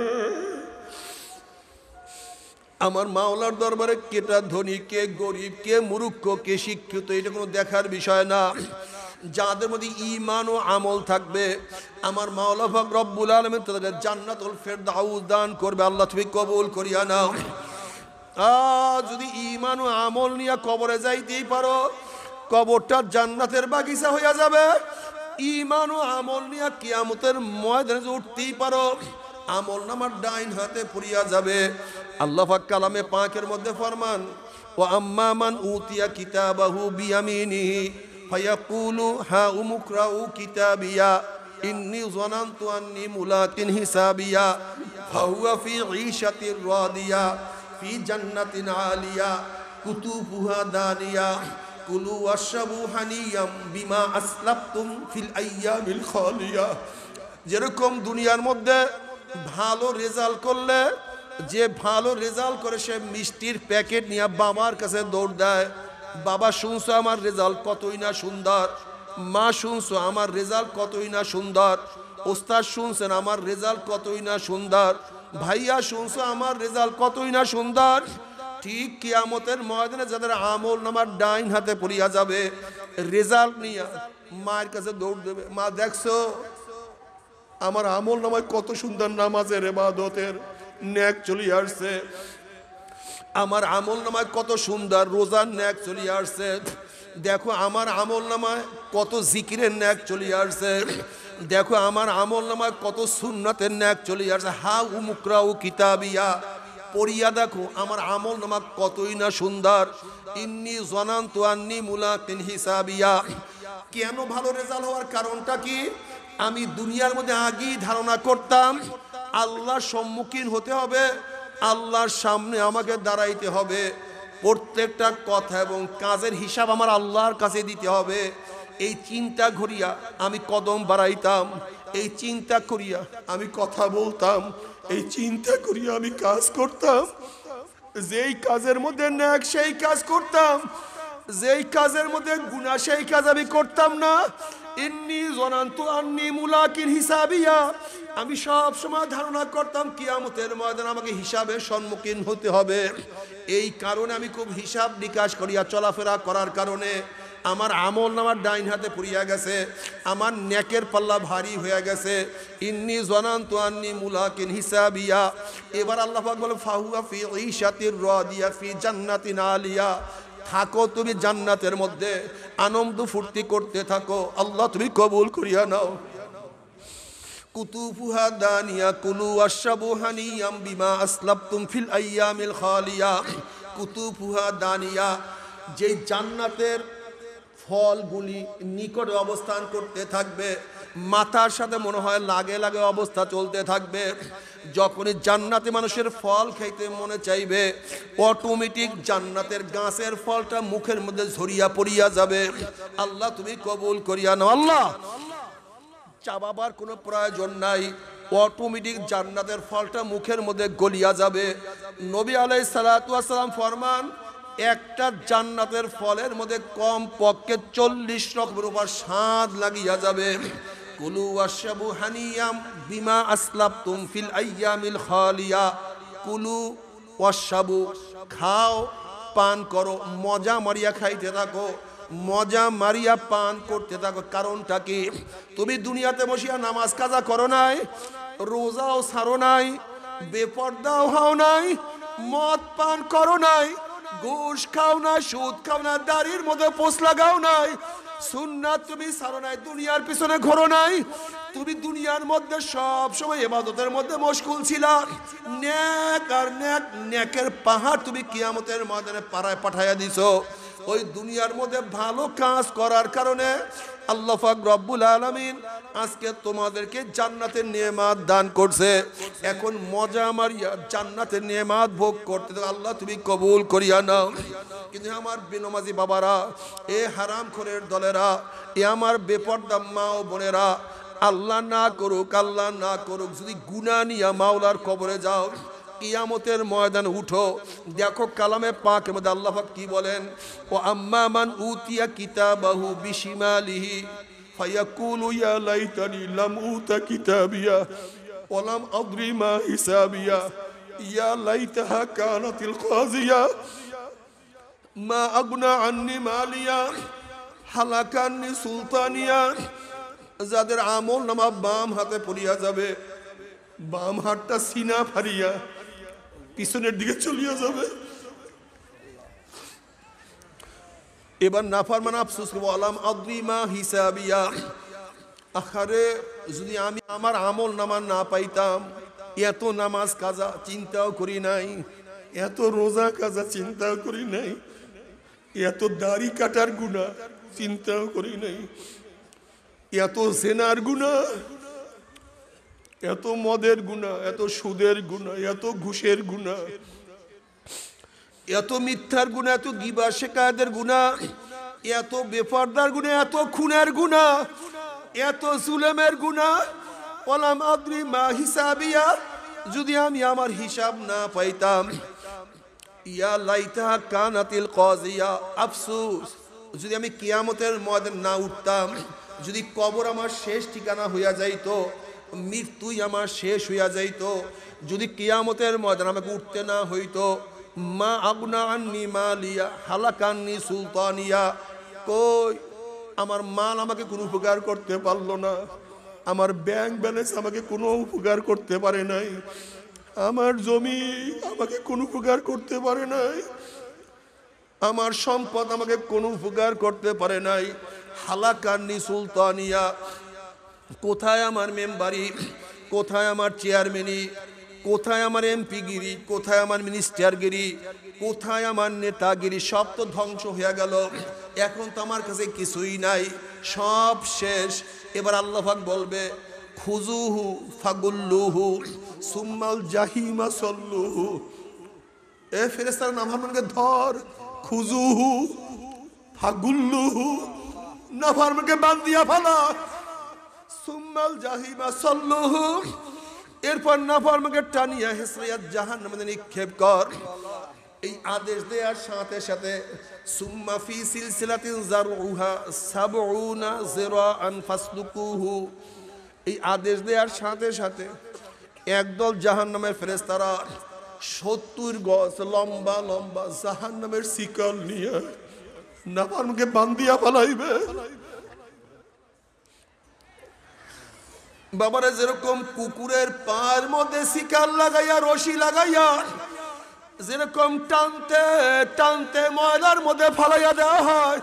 আমার মাওলার দরবারে কেটা ধনী, কে গরিব, কে মূর্খ, কে শিক্ষিত, এটা কোনো দেখার বিষয় না। যাদের মধ্যে ঈমান ও আমল থাকবে, আমার মাওলা পাক রব্বুল আলামিন তাদেরকে জান্নাতুল ফিরদাউস দান করবে। আল্লাহ তুমি কবুল করিয়া নাও। যদি ঈমান ও আমল নিয়ে কবরে যাইতেই পারো, কবরটা জান্নাতের বাগিচা হইয়া যাবে। ঈমান ও আমল নিয়ে কিয়ামতের ময়দানে উঠতেই পারো, আমল নামার ডাইন হাতে পড়িয়া যাবে। আল্লাহ পাক কালামে পাকের মধ্যে ফরমান, ওয়া আম্মা মান উতিয়া কিতাবাহু বিয়ামিনিহি ফায়াকুলু হা উমুকরাউ কিতাবিয়া ইন্নী যানানতু আন্নী মুলাকিন হিসাবিয়া ফাহুয়া ফি ঈশাতির রাদিয়া ফি জান্নাতিন আলিয়া কুতুবুহা দানিয়া কুলু ওয়াশরাবু হানিয়াম বিমা আসলাফতুম ফিল আইয়ামিল খালিয়া। যেরকম দুনিয়ার মধ্যে ভালো রেজাল্ট করলে, যে ভালো রেজাল্ট করে সে মিষ্টির প্যাকেট নিয়ে বাবার কাছে দৌড় দেয়, বাবা শুনছো আমার রেজাল্ট কতই না সুন্দর, মা শুনছো আমার রেজাল্ট কতই না সুন্দর, ওস্তাদ শুনছেন আমার রেজাল্ট কতই না সুন্দর, ভাইয়া শুনছো আমার রেজাল্ট কতই না সুন্দর। ঠিক কিয়ামতের ময়দানে যাদের আমল নামার ডাইন হাতে পড়িয়া যাবে, রেজাল্ট নিয়ে মায়ের কাছে দৌড় দেবে, মা দেখছো আমার আমল নামায় কত সুন্দর নামাজের ইবাদতের নেক চলে আসছে, আমার আমল নামায় কত সুন্দর রোজার নেক চলে আসছে, দেখো আমার আমল নামায় কত জিকিরের নেক চলে আসছে, দেখো আমার আমল নামায় কত সুন্নতের নেক চলে আসছে। হা উমুকরাউ কিতাবিয়া, পড়িয়া দেখো আমার আমল নামা কতই না সুন্দর। ইন্নি জানান্তু আন্নী মুলাকিন হিসাবিয়া। কেন ভালো রেজাল্ট হওয়ার কারণটা কি? আমি দুনিয়ার মধ্যে আগেই ধারণা করতাম আল্লাহর সম্মুখীন হতে হবে, আল্লাহর সামনে আমাকে দাঁড়াইতে হবে, প্রত্যেকটা কথা এবং কাজের হিসাব আমার আল্লাহর কাছে দিতে হবে। এই চিন্তা করিয়া আমি কদম বাড়াইতাম, এই চিন্তা করিয়া আমি কথা বলতাম, এই চিন্তা করিয়া আমি কাজ করতাম। যেই কাজের মধ্যে নেক সেই কাজ করতাম, যেই কাজের মধ্যে গুনাহ সেই কাজ আমি করতাম না। ইন্নী জানান্তু আন্নী মুলাকিন হিসাবিয়া, আমি সব সময় ধারণা করতাম কিয়ামতের ময়দানে আমাকে হিসাবের সম্মুখীন হতে হবে। এই কারণে আমি খুব হিসাব নিকাশ করিয়া চলাফেরা করার কারণে আমার আমল নামার ডাইন হাতে পড়িয়া গেছে, আমার নেকের পাল্লা ভারী হয়ে গেছে। ইন্নী জানান্তু আন্নী মুলাকিন হিসাবিয়া। এবার আল্লাহ পাক বলে ফাহুয়া ফি ঈশাতির রাদিয়া ফি জান্নাতিন আলিয়া, থাকো তুমি জান্নাতের মধ্যে, আনন্দ ফুর্তি করতে থাকো। আল্লাহ তুমি কবুল করিয়া নাও। কুতুফুহা দানিয়া কুলু ওয়াশরাবু হানিয়াম বিমা আসলাফতুম ফিল আইয়ামিল খালিয়া। কুতুফুহা দানিয়া, যেই জান্নাতের ফলগুলি নিকটে অবস্থান করতে থাকবে, মাথার সাথে মনে হয় লাগে লাগে অবস্থা চলতে থাকবে। যখনই জান্নাতে মানুষের ফল খাইতে মনে চাইবে, অটোমেটিক জান্নাতের গাছের ফলটা মুখের মধ্যে ঝরিয়া পড়িয়া যাবে। আল্লাহ তুমি কবুল করিয়া নাও। আল্লাহ চাবাবার কোনো প্রয়োজন নাই, অটোমেটিক জান্নাতের ফলটা মুখের মধ্যে গলিয়া যাবে। নবী আলাইহিস সালাতু ওয়াস সালাম ফরমান, একটা জান্নাতের ফলের মধ্যে কম পক্ষে 40 রকমের উপর স্বাদ লাগিয়া যাবে। কুলু ওয়াশরাবু হানিয়াম বিমা আসলাফতুম ফিল আইয়ামিল খালিয়া। কুলু ওয়াশরাবু, খাও পান করো, মজা মারিয়া খাইতে থাকো, মজা মারিয়া পান করতে থাকো। কারণটা কি? তুমি দুনিয়াতে বসিয়া নামাজ কাজা করো নাই, রোজাও ছাড়ো নাই, বেপরদাও হও নাই, মদ পান করো নাই, ঘুষ খাও না, সুদ খাও না, দাড়ির মধ্যে পোষ লাগাও নাই, সুন্নাত তুমি ছাড়ো নাই, দুনিয়ার পিছনে ঘোরো নাই। তুমি দুনিয়ার মধ্যে সব সময় ইবাদতের মধ্যে মশগুল ছিলা। নেক আর নেক, নেকের পাহাড় তুমি কিয়ামতের ময়দানে পাড়ায় পাঠাইয়া দিছো। ওই দুনিয়ার মধ্যে ভালো কাজ করার কারণে আল্লাহ পাক রব্বুল আলামিন আজকে তোমাদেরকে জান্নাতের নেয়ামত দান করছে। এখন মজা মারিয়া জান্নাতের নেয়ামত ভোগ করতে দাও। আল্লাহ তুমি কবুল করিয়া নাও। কিন্তু আমার বেনমাজি বাবারা, এ হারামখোরের দলেরা, এ আমার বেপরদা মা ও বোনেরা, আল্লাহ না করুক, আল্লাহ না করুক, যদি গুনাহ নিয়া মাওলার কবরে যাও, কিয়ামতের ময়দানে উঠো, দেখো কালামে পাকের মধ্যে আল্লাহ পাক কি বলেন? ও আম্মা মান উতিয়া কিতাবাহু বিশিমালিহি ফায়াকুলু ইয়া লাইতানি লাম উতা কিতাবিয়া ওয়া লাম আদরি মা হিসাবিয়া ইয়া লাইতাহা কানাতিল কাযিয়া মা আগনা আন্নি মালিয়া হালাকান্নি সুলতানিয়া। যাদের আমল নামা বাম হাতে পড়িয়া যাবে, বাম হাতটা সিনা ফারিয়া পিছনের দিকে চলিয়া যাবে। এবার নাফরমান আফসোস করবো, আলাম আদ্রিমা হিসাবিয়া। আখারে যদি আমি আমার আমল নামা না পাইতাম, এত নামাজ কাজা চিন্তাও করি নাই, এত রোজা কাজা চিন্তাও করি নাই, এত দাড়ি কাটার গুনাহ চিন্তাও করি নাই, এত জেনার গুনাহ, এত মদের গুনাহ, এত সুদের গুনাহ, এত ঘুষের গুনাহ, এত মিথ্যার গুনাহ, এত গিবা শিকায়েতের গুনাহ, এত বেপরদার গুনাহ, এত খুনের গুনাহ, এত জুলুমের গুনাহ। ওয়ালাম আদরি মা হিসাবিয়া, যদি আমি আমার হিসাব না পাইতাম, ইয়া লাইতা কানাতিল কাযিয়া, আফসোস যদি আমি কিয়ামতের ময়দানে না উঠতাম, যদি কবর আমার শেষ ঠিকানা হইয়া যাইতো, মৃত্যুই আমার শেষ হইয়া যাইতো, যদি কিয়ামতের ময়দানে আমাকে উঠতে না হইতো, মা আগনা আন্নি মালিয়া হালাকান্নি সুলতানিয়া, কই আমার মাল আমাকে কোনো উপকার করতে পারলো না, আমার ব্যাংক ব্যালেন্স আমাকে কোনো উপকার করতে পারে নাই, আমার জমি আমাকে কোনো উপকার করতে পারে নাই, আমার সম্পদ আমাকে কোনো উপকার করতে পারে নাই। হালাকান্নি সুলতানিয়া, কোথায় আমার মেম্বারি, কোথায় আমার চেয়ারম্যানি, কোথায় আমার এমপিগিরি, কোথায় আমার মিনিস্টারগিরি, কোথায় আমার নেতাগিরি, সব তো ধ্বংস হয়ে গেল। এখন তো আমার কাছে কিছুই নাই, সব শেষ। এবার আল্লাহ পাক বলবে খুজুহু ফাগুল্লুহু সুম্মাল জাহিমা সল্লুহু, এ ফেরেশতার নাম হারমানকে ধর, খুজুহু ফাগুল্লুহু, নাফরমানকে বান্দিয়া ফেলা, সুম্মাল জাহিমা সল্লুহু, এরপর নাফরমানকে টানিয়া হেসরাইয়া জাহান্নামে নিক্ষেপ কর। এই আদেশ দেওয়ার সাথে সাথে সুম্মা ফি সিলসিলাতিন যারউহা সাবউনা যিরাআন ফাসলুকুহু, এই আদেশ দেওয়ার সাথে সাথে একদল জাহান্নামের ফেরেশতারা 70 গজ লম্বা লম্বা জাহান্নামের শিকল নিয়ে নাফরমানকে বান্দিয়া ফেলাইবে। বাবারা, যেরকম কুকুরের পায়ের মধ্যে শিকল লাগাইয়া রশি লাগাইয়া যেরকম টানতে টানতে ময়লার মধ্যে ফালাইয়া দেওয়া হয়,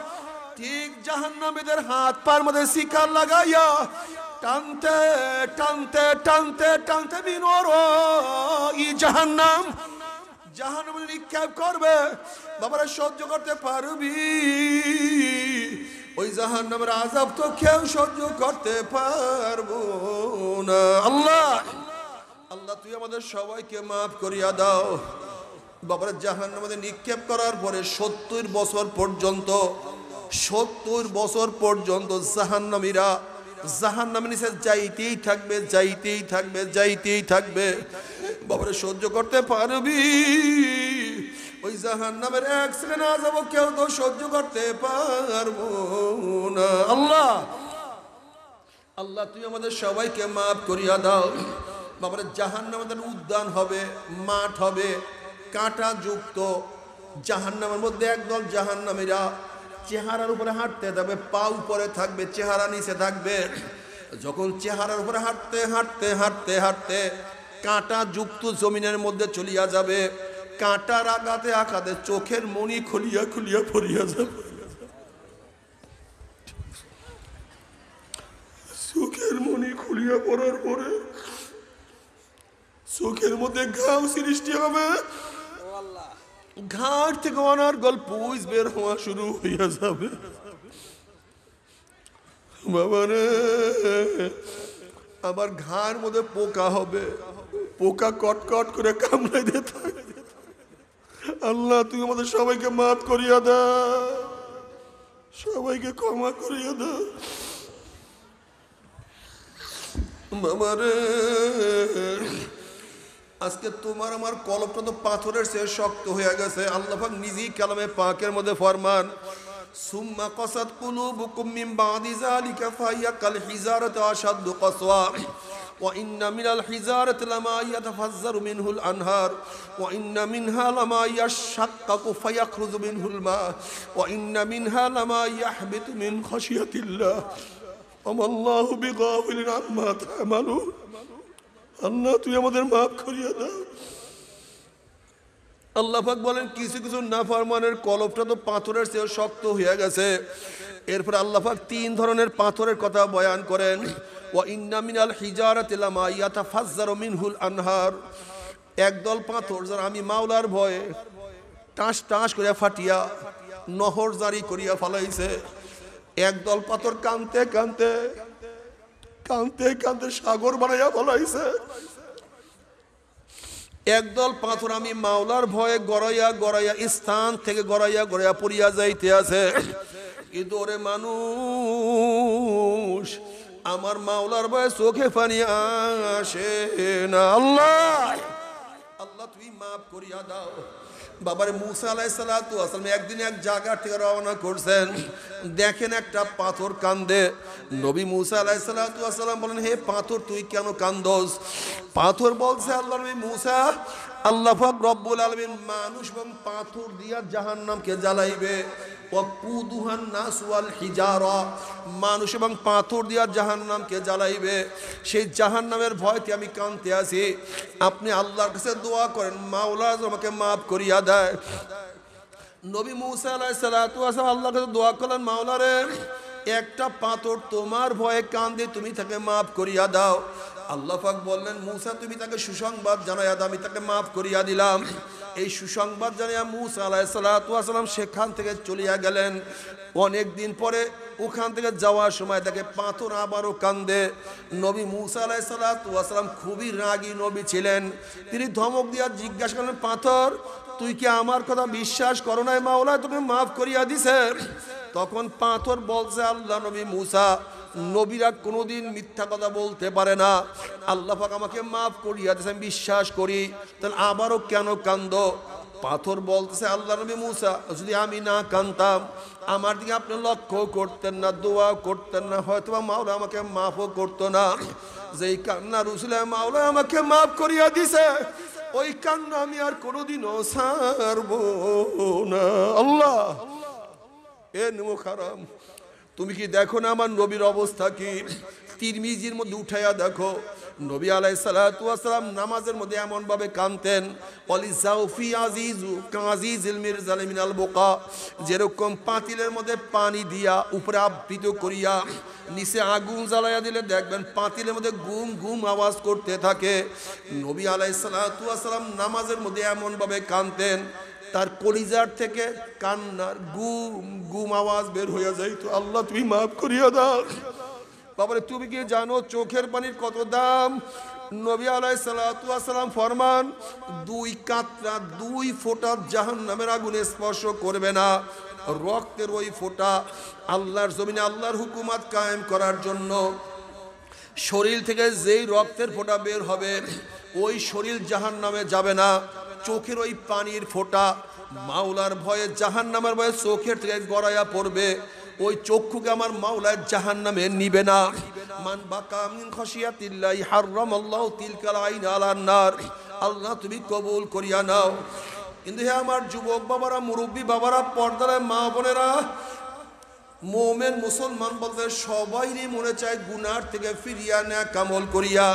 ঠিক জাহান্নামীদের হাত পায়ের মধ্যে শিকল লাগাইয়া টানতে টানতে টানতে টানতে বিনোর ই জাহান্নাম জাহান্নামে নিক্ষেপ করবে। বাবারা, সহ্য করতে পারবি? ওই জাহান্নামের আযাব তো কেউ সহ্য করতে পারবো না। আল্লাহ আল্লাহ তুই আমাদের সবাইকে মাফ করিয়া দাও। বাবারা, জাহান্নামে নিক্ষেপ করার পরে 70 বছর পর্যন্ত 70 বছর পর্যন্ত জাহান্নামীরা জাহান্নামের নিচে যাইতেই থাকবে, যাইতেই থাকবে, যাইতেই থাকবে। বাবারা, সহ্য করতে পারবি? ওই জাহান্নামের এক সেকেন্ড আযাব কেউ তো সহ্য করতে পারবো না। আল্লাহ আল্লাহ তুই আমাদের সবাইকে মাফ করিয়া দাও। বাবারা, জাহান্নামের উদ্যান হবে, মাঠ হবে, কাঁটা যুক্ত। জাহান্নামের মধ্যে একদল জাহান্নামীরা চেহারার উপরে হাঁটতে থাকবে, পা উপরে থাকবে, চেহারা নিচে থাকবে। যখন চেহারার উপরে হাঁটতে হাঁটতে হাঁটতে হাঁটতে কাঁটা যুক্ত জমিনের মধ্যে চলিয়া যাবে, কাঁটার আঘাতে আঘাতে চোখের মণি খুলিয়া খুলিয়া পড়িয়া যাবে, চোখের মণি খুলিয়া পড়ার পরে চোখের মধ্যে ঘাম সৃষ্টি হবে, ঘাট থেকে অনার্গল পুঁজ বের হওয়া শুরু হইয়া যাবে। বাবারে, আবার ঘাড় মধ্যে পোকা হবে, পোকা কটকট করে কামড়াই দিতে থাকে। আল্লাহ তুই আমাদের সবাইকে মাফ করিয়া দাও, সবাইকে ক্ষমা করিয়া দাও। বাবারে, আজকে তোমার আমার কলবটা তো পাথরের চেয়ে শক্ত হয়ে গেছে। আল্লাহ পাক নিজেই কালামে পাকের মধ্যে ফরমান, সুম্মা কাসাত কুলুবুকুম মিন বাদি যালিকা ফাহিয়া কাল হিজারাতি আশাদ্দু কাসওয়া ওয়া ইন্না মিনাল হিজারাতি লামা ইয়াতাফাজ্জারু মিনহুল আনহার ওয়া ইন্না মিনহা লামা ইয়াশাক্কাকু ফায়াখরুজু মিনহুল মা ওয়া ইন্না মিনহা লামা ইয়াহবিতু মিন খাশিয়াতিল্লাহ ওয়ামাল্লাহু বিগাফিলিন আম্মা তা'মালুন। আল্লাহ তুই আমাদের মাফ করিয়া দাও। আল্লাহ পাক বলেন, কিছু কিছু নাফরমানের কলবটা তো পাথরের চেয়ে শক্ত হয়ে গেছে। এরপর আল্লাহ পাক 3 ধরনের পাথরের কথা বয়ান করেন। ওয়া ইন্না মিনাল হিজারাতি লামা ইয়াতাফাজ্জারু মিনহুল আনহার, একদল পাথর যারা আমি মাওলার ভয়ে টাস টাস করিয়া ফাটিয়া নহর জারি করিয়া ফলাইছে। একদল পাথর কানতে কানতে কানতে কানতে সাগর বানাইয়া ফলাইছে। একদল পাথর আমি মাওলার ভয়ে গড়াইয়া গড়াইয়া স্থান থেকে গড়াইয়া গড়াইয়া পড়িয়া যাইতে আছে। কিন্তু ওরে মানুষ, আমার মাওলার ভয়ে চোখে পানি আসে না। আল্লাহ আল্লাহ তুমি মাফ করিয়া দাও। বাবার মুসা আলাইহিস সালাতু ওয়াস সালাম একদিন এক জায়গা থেকে রওনা করছেন, দেখেন একটা পাথর কান্দে। নবী মুসা আলাইহিস সালাতু ওয়াস সালাম বলেন, হে পাথর তুই কেন কান্দোস? পাথর বলছে, আল্লাহ নবী মুসা, আল্লাহ পাক রব্বুল আলামিন মানুষ এবং পাথর দিয়া জাহান্নামকে জ্বালাইবে। ওয়াকুদুহান নাস ওয়াল হিজারা, মানুষ এবং পাথর দিয়া জাহান্নামকে জ্বালাইবে। সেই জাহান্নামের ভয়তে আমি কাঁদতে আছি। আপনি আল্লাহর কাছে দোয়া করেন, মাওলা আমাকে মাফ করিয়া দেয়। নবী মুসা আলাইহিস সালাতু ওয়াস সালাম আল্লাহর কাছে দোয়া করলেন, মাওলা রে, একটা পাথর তোমার ভয়ে কান্দে, তুমি তাকে মাফ করিয়া দাও। আল্লাহ পাক বললেন, মুসা তুমি তাকে সুসংবাদ জানাইয়া দাও, আমি তাকে মাফ করিয়া দিলাম। এই সুসংবাদ জানাইয়া মুসা আলাইহিস সালাতু ওয়াস সালাম সেখান থেকে চলিয়া গেলেন। অনেক দিন পরে ওখান থেকে যাওয়ার সময় দেখে পাথর আবারও কান্দে। নবী মুসা আলাইহিস সালাতু ওয়াস সালাম খুবই রাগী নবী ছিলেন। তিনি ধমক দিয়া জিজ্ঞাসা করলেন, পাথর তুই কি আমার কথা বিশ্বাস করো নাই? মাওলা তোকে মাফ করিয়া দিছে। তখন পাথর বলছে, আল্লাহ নবী মুসা, নবীরা কোনোদিন মিথ্যা কথা বলতে পারে না, আল্লাহ পাক আমাকে মাফ করিয়া দিয়েছে, আমি বিশ্বাস করি, তাহলে আবারও কেন কান্দ? পাথর বলতেছে, আল্লাহ নবী মুসা, যদি আমি না কান্দতাম, আমার দিকে আপনি লক্ষ্য করতেন না, দোয়া করতেন না, হয়তো মাওলা আমাকে মাফও করতো না। যেই কান্না রসুল মাওলা আমাকে মাফ করিয়া দিছে, ওই কান্না আমি আর কোনোদিনও ছাড়বো না। আল্লাহ এ মুখারাম, তুমি কি দেখো না আমার নবীর অবস্থা কি? তিরমিজির মধ্যে উঠাইয়া দেখো, নবী আলাইহিস সালাতু ওয়াস সালাম নামাজের মধ্যে এমন ভাবে কাঁদতেন, অলি জাউফি আজিজু কাজিজিল মিরজাল মিনাল বুকা, যেরকম পাতিলের মধ্যে পানি দিয়া উপরে আবৃত করিয়া নিচে আগুন জ্বালাইয়া দিলে দেখবেন পাতিলের মধ্যে গুম গুম আওয়াজ করতে থাকে। নবী আলাইহিস সালাতু ওয়াস সালাম নামাজের মধ্যে এমন ভাবে কাঁদতেন, তার কলিজার থেকে কান্নার গুম গুম আওয়াজ বের হইয়া যাইতো। আল্লাহ তুমি মাফ করিয়া দাও। বাবারে, তুমি কি জানো চোখের পানির কত দাম? নবী আলাইহিস সালাতু ওয়াস সালাম ফরমান, দুই কাতরা, দুই ফোঁটা জাহান্নামের আগুনে স্পর্শ করবে না। রক্তের ওই ফোঁটা আল্লাহর জমিনে আল্লাহর হুকুমত কায়েম করার জন্য শরীর থেকে যেই রক্তের ফোঁটা বের হবে, ওই শরীর জাহান্নামে যাবে না। চোখের ওই পানির ফোঁটা মাওলার ভয়ে, জাহান্নামের ভয়ে চোখের থেকে গড়াইয়া পড়বে, ওই চক্ষুকে আমার মাওলার জাহান্নামে নিবে না। মান বাকা মিন খাশিয়াতিল্লাহি হারামাল্লাহু তিলকাল আইন আলান নার। আল্লাহ তুমি কবুল করিয়া নাও। কিন্তু হে আমার যুবক বাবারা, মুরব্বী বাবারা, পর্দার মা বোনেরা, মোমেন মুসলমান বলতে সবাইরই মনে চায় গুনার থেকে ফিরিয়া নেয়া কামল করিয়া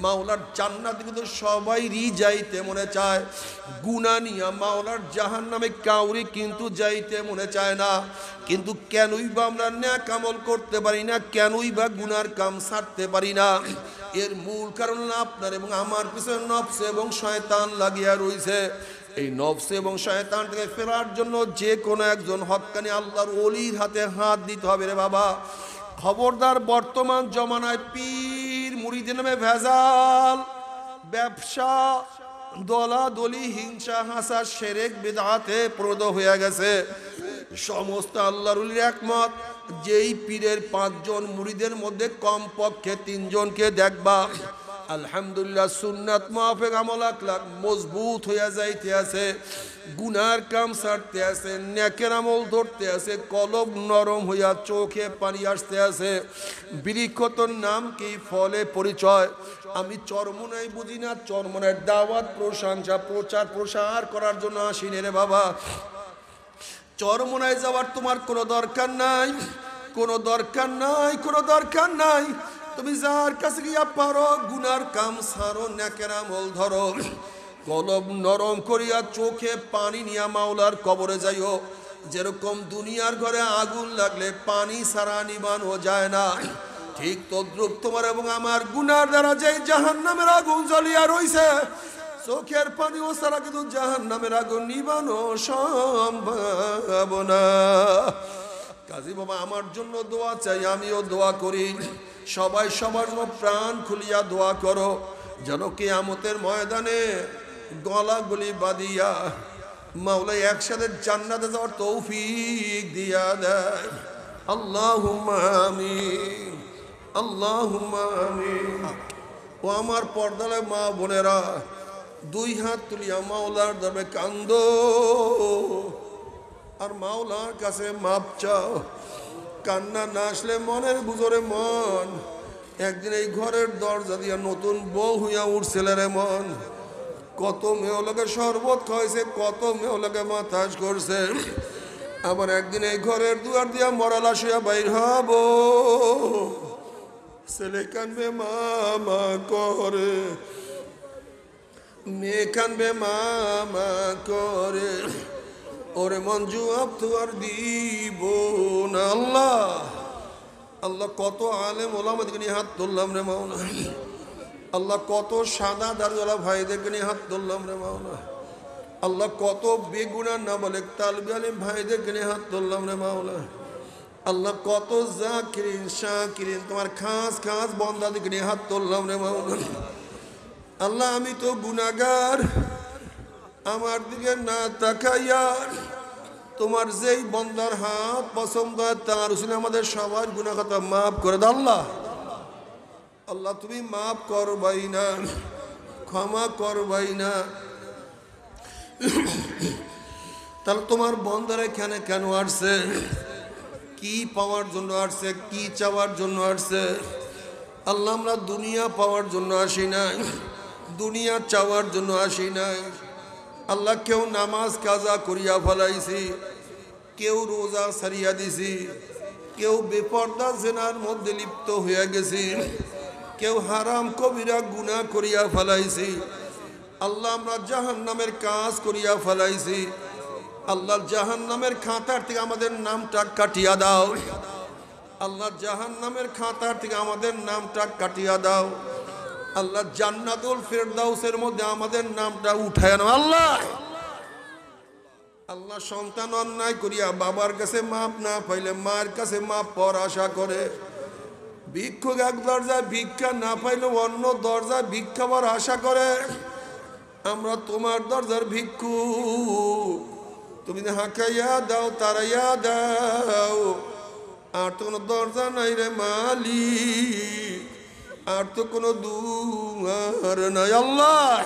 মাওলার জান্নাত, কিন্তু সবাইরই যাইতে মনে চায়। গুনাহ নিয়া মাওলার জাহান্নামে কাউরি কিন্তু যাইতে মনে চায় না। কিন্তু কেনই বা আমরা নেক আমল করতে পারি না, কেনই বা গুনার কাম ছাড়তে পারি না? এর মূল কারণ আপনার এবং আমার পিছনে নফস এবং শয়তান লাগিয়া রইছে। এই নফস এবং শয়তান থেকে ফেরার জন্য যে কোনো একজন হক্কানি আল্লাহর ওলির হাতে হাত দিতে হবে রে বাবা। খবরদার, বর্তমান জমানায় পীর মুরিদের নামে ভেজাল, ব্যবসা, দলাদলি, হিংসা, হাসা, শিরক, বিদআতে প্রদ হয়ে গেছে। সমস্ত আল্লাহর ওলির একমত, যেই পীরের 5 জন মুরিদের মধ্যে কমপক্ষে 3 জনকে দেখবা আলহামদুলিল্লাহ সুন্নাত মুআফিক আমল আখলাক মজবুত হইয়া যাইতে আছে, গুনার কাম ছাড়তে আছে, নেকের আমল ধরতে আছে, কলব নরম হইয়া চোখে পানি আসতে আছে। বৃক্ষতর নাম কি, ফলে পরিচয়। আমি চরমনাই বুঝি না, চরমনার দাওয়াত, প্রশংসা, প্রচার প্রসার করার জন্য আসিনি রে বাবা। চরমনায় যাওয়ার তোমার কোনো দরকার নাই, কোনো দরকার নাই, কোনো দরকার নাই। তুমি যার কাছে গিয়া পারো গুনার কাম ছাড়ো, নেকের আমল ধরো, কলব নরম করিয়া চোখে পানি নিয়া মাওলার কবরে যাইও। যেরকম দুনিয়ার ঘরে আগুন লাগলে পানি ছাড়া নিবানো যায় না, ঠিক তদ্রুপ তোমার এবং আমার গুনার দ্বারা যে জাহান্নামের আগুন জ্বলিয়া রইছে, চোখের পানি ও ছাড়া কিন্তু জাহান্নামের আগুন নিবানো সম্ভব না। কাজী বাবা, আমার জন্য দোয়া চাই, আমিও দোয়া করি। সবাই সবার জন্য প্রাণ খুলিয়া দোয়া করো, যেন কিয়ামতের ময়দানে গলাগলি বাঁধিয়া মাওলা একসাথে জান্নাতে যাওয়ার তৌফিক দিয়া দেয়। আল্লাহুম্মা আমিন, আল্লাহুম্মা আমিন। ও আমার পর্দালে মা বোনেরা, 2 হাত তুলিয়া মাওলার দরবারে কান্দো আর মাওলার কাছে মাপ চাও। কান্না না আসলে মনের বুঝরে মন একদিন এই ঘরের দরজা দিয়া নতুন বউ হইয়া উঠছিল রে মন। কত মেয়েগুলোকে শরবত খাওয়াইছে, কত মেয়েগুলোকে মাথাজ করছে। আবার একদিন এই ঘরের দুয়ার দিয়া মরালা শুয়া বাইর হব, ছেলে কানবে মামা করে, মেয়ে কানবে মামা করে, ওরে মঞ্জু আপ তো আর দিব না। আল্লাহ আল্লাহ কত আলেম ওলামাদেরকে নিয়ে হাত তুললাম রে মাওলা। আল্লাহ কত সাদা দাড়িওয়ালা ভাইদেরকে নিয়ে হাত তুললাম রে মাওলা। আল্লাহ কত বেগুনার না বলে তালবি আলিম ভাইদেরকে নিয়ে হাত তুললাম রে মাওলা। আল্লাহ কত জাকিরিন শাকিরিন তোমার খাস খাস বন্দাদেরকে নিয়ে হাত তুললাম রে মাওলা। আল্লাহ আমি তো গুনাহগার, আমার দিকে না তাকাইয়া তোমার যেই বন্দার হাত পছন্দ হয় তার উসিলে আমাদের সবার গুনাহ খাতা মাফ করে দাও। আল্লাহ আল্লাহ তুমি মাফ করবাই না, ক্ষমা করবাই না। তাহলে তোমার বন্দার এখানে কেন আসছে? কি পাওয়ার জন্য আসছে? কি চাওয়ার জন্য আসছে? আল্লাহ আমরা দুনিয়া পাওয়ার জন্য আসি নাই, দুনিয়া চাওয়ার জন্য আসি নাই। আল্লাহ কেউ নামাজ কাজা করিয়া ফেলাইছি, কেউ রোজা সারিয়া দিছি, কেউ বেপর্দা জেনার মধ্যে লিপ্ত হইয়া গেছি, কেউ হারাম কবিরা গুনাহ করিয়া ফেলাইছি। আল্লাহ আমরা জাহান্নামের কাজ করিয়া ফেলাইছি। আল্লাহ জাহান্নামের খাতার থেকে আমাদের নামটা কাটিয়া দাও। আল্লাহ জাহান্নামের খাতার থেকে আমাদের নামটা কাটিয়া দাও। আল্লাহ জান্নাতুল ফেরদাউসের মধ্যে আমাদের নামটা উঠায় নাও। আল্লাহ আল্লাহ সন্তান অন্যায় করিয়া বাবার কাছে মাপ না পাইলে মায়ের কাছে মাপ পাওয়ার আশা করে, ভিক্ষুক এক দরজায় ভিক্ষা না পাইলে অন্য দরজায় ভিক্ষা পাওয়ার আশা করে। আমরা তোমার দরজার ভিক্ষু, তুমি হাঁকাইয়া দাও, তারাইয়া দাও। আর তো কোনো দরজা নাই রে মালিক, আর তো কোনো দুয়ার নাই। আল্লাহ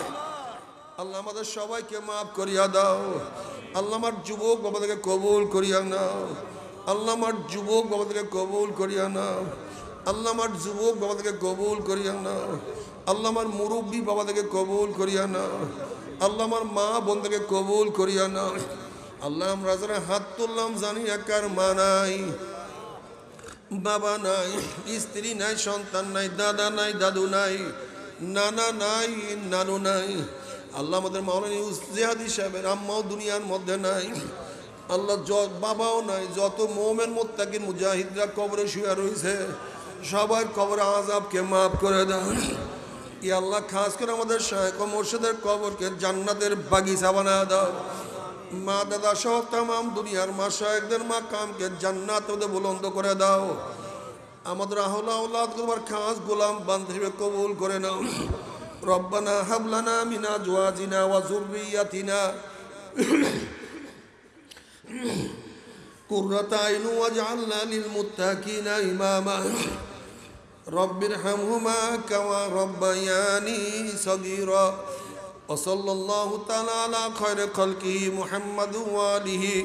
আল্লাহ আমাদের সবাইকে মাফ করিয়া দাও। আল্লাহ আমার যুবক বাবাদেরকে কবুল করিয়া নাও। আল্লাহ আমার যুবক বাবাদেরকে কবুল করিয়া নাও। আল্লাহ আমার যুবক বাবাদেরকে কবুল করিয়া নাও। আল্লাহ আমার মুরব্বী বাবাদেরকে কবুল করিয়া নাও। আল্লাহ আমার মা বোনদেরকে কবুল করিয়া নাও। আল্লাহ আমরা যারা হাত তুললাম জানি একার মা নাই, বাবা নাই, স্ত্রী নাই, সন্তান নাই, দাদা নাই, দাদু নাই, নানা নাই, নানু নাই। আল্লাহ আমাদের মাওলানা জিহাদি সাহেবের আম্মাও দুনিয়ার মধ্যে নাই। আল্লাহ বাবাও নাই। যত মোমেন মুত্তাকিন মুজাহিদরা কবরে শুয়ে রয়েছে সবার কবরে আযাবকে মাফ করে দাও। ই আল্লাহ খাস করে আমাদের শায়েখ ও মুর্শিদের কবরকে জান্নাতের বাগিচা বানায় দাও। মা দাদা সহ তামাম দুনিয়ার মা শায়েখদের মাকামকে জান্নাতে বুলন্দ করে দাও। আমাদের আহলা আওলাদ তোমার খাস গোলাম বান্দা হিসেবে কবুল করে নাও। রব্বানা হাব লানা মিন আজওয়াজিনা ওয়া যুররিয়াতিনা কুররাতা আইন ওয়াজআলনা লিল মুত্তাকিনা ইমামা রব্বিরহামহুমা কামা রব্বায়ানি সগীরা ওয়া সাল্লাল্লাহু তাআলা আলা খায়রি খালকিহি মুহাম্মাদ ওয়া আলিহি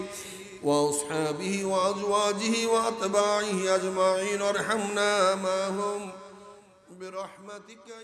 ওয়া আসহাবিহি ওয়া আজওয়াজিহি ওয়া আতবাইহি আজমাইন আরহামনা মাহুম বিরহমাতিকা।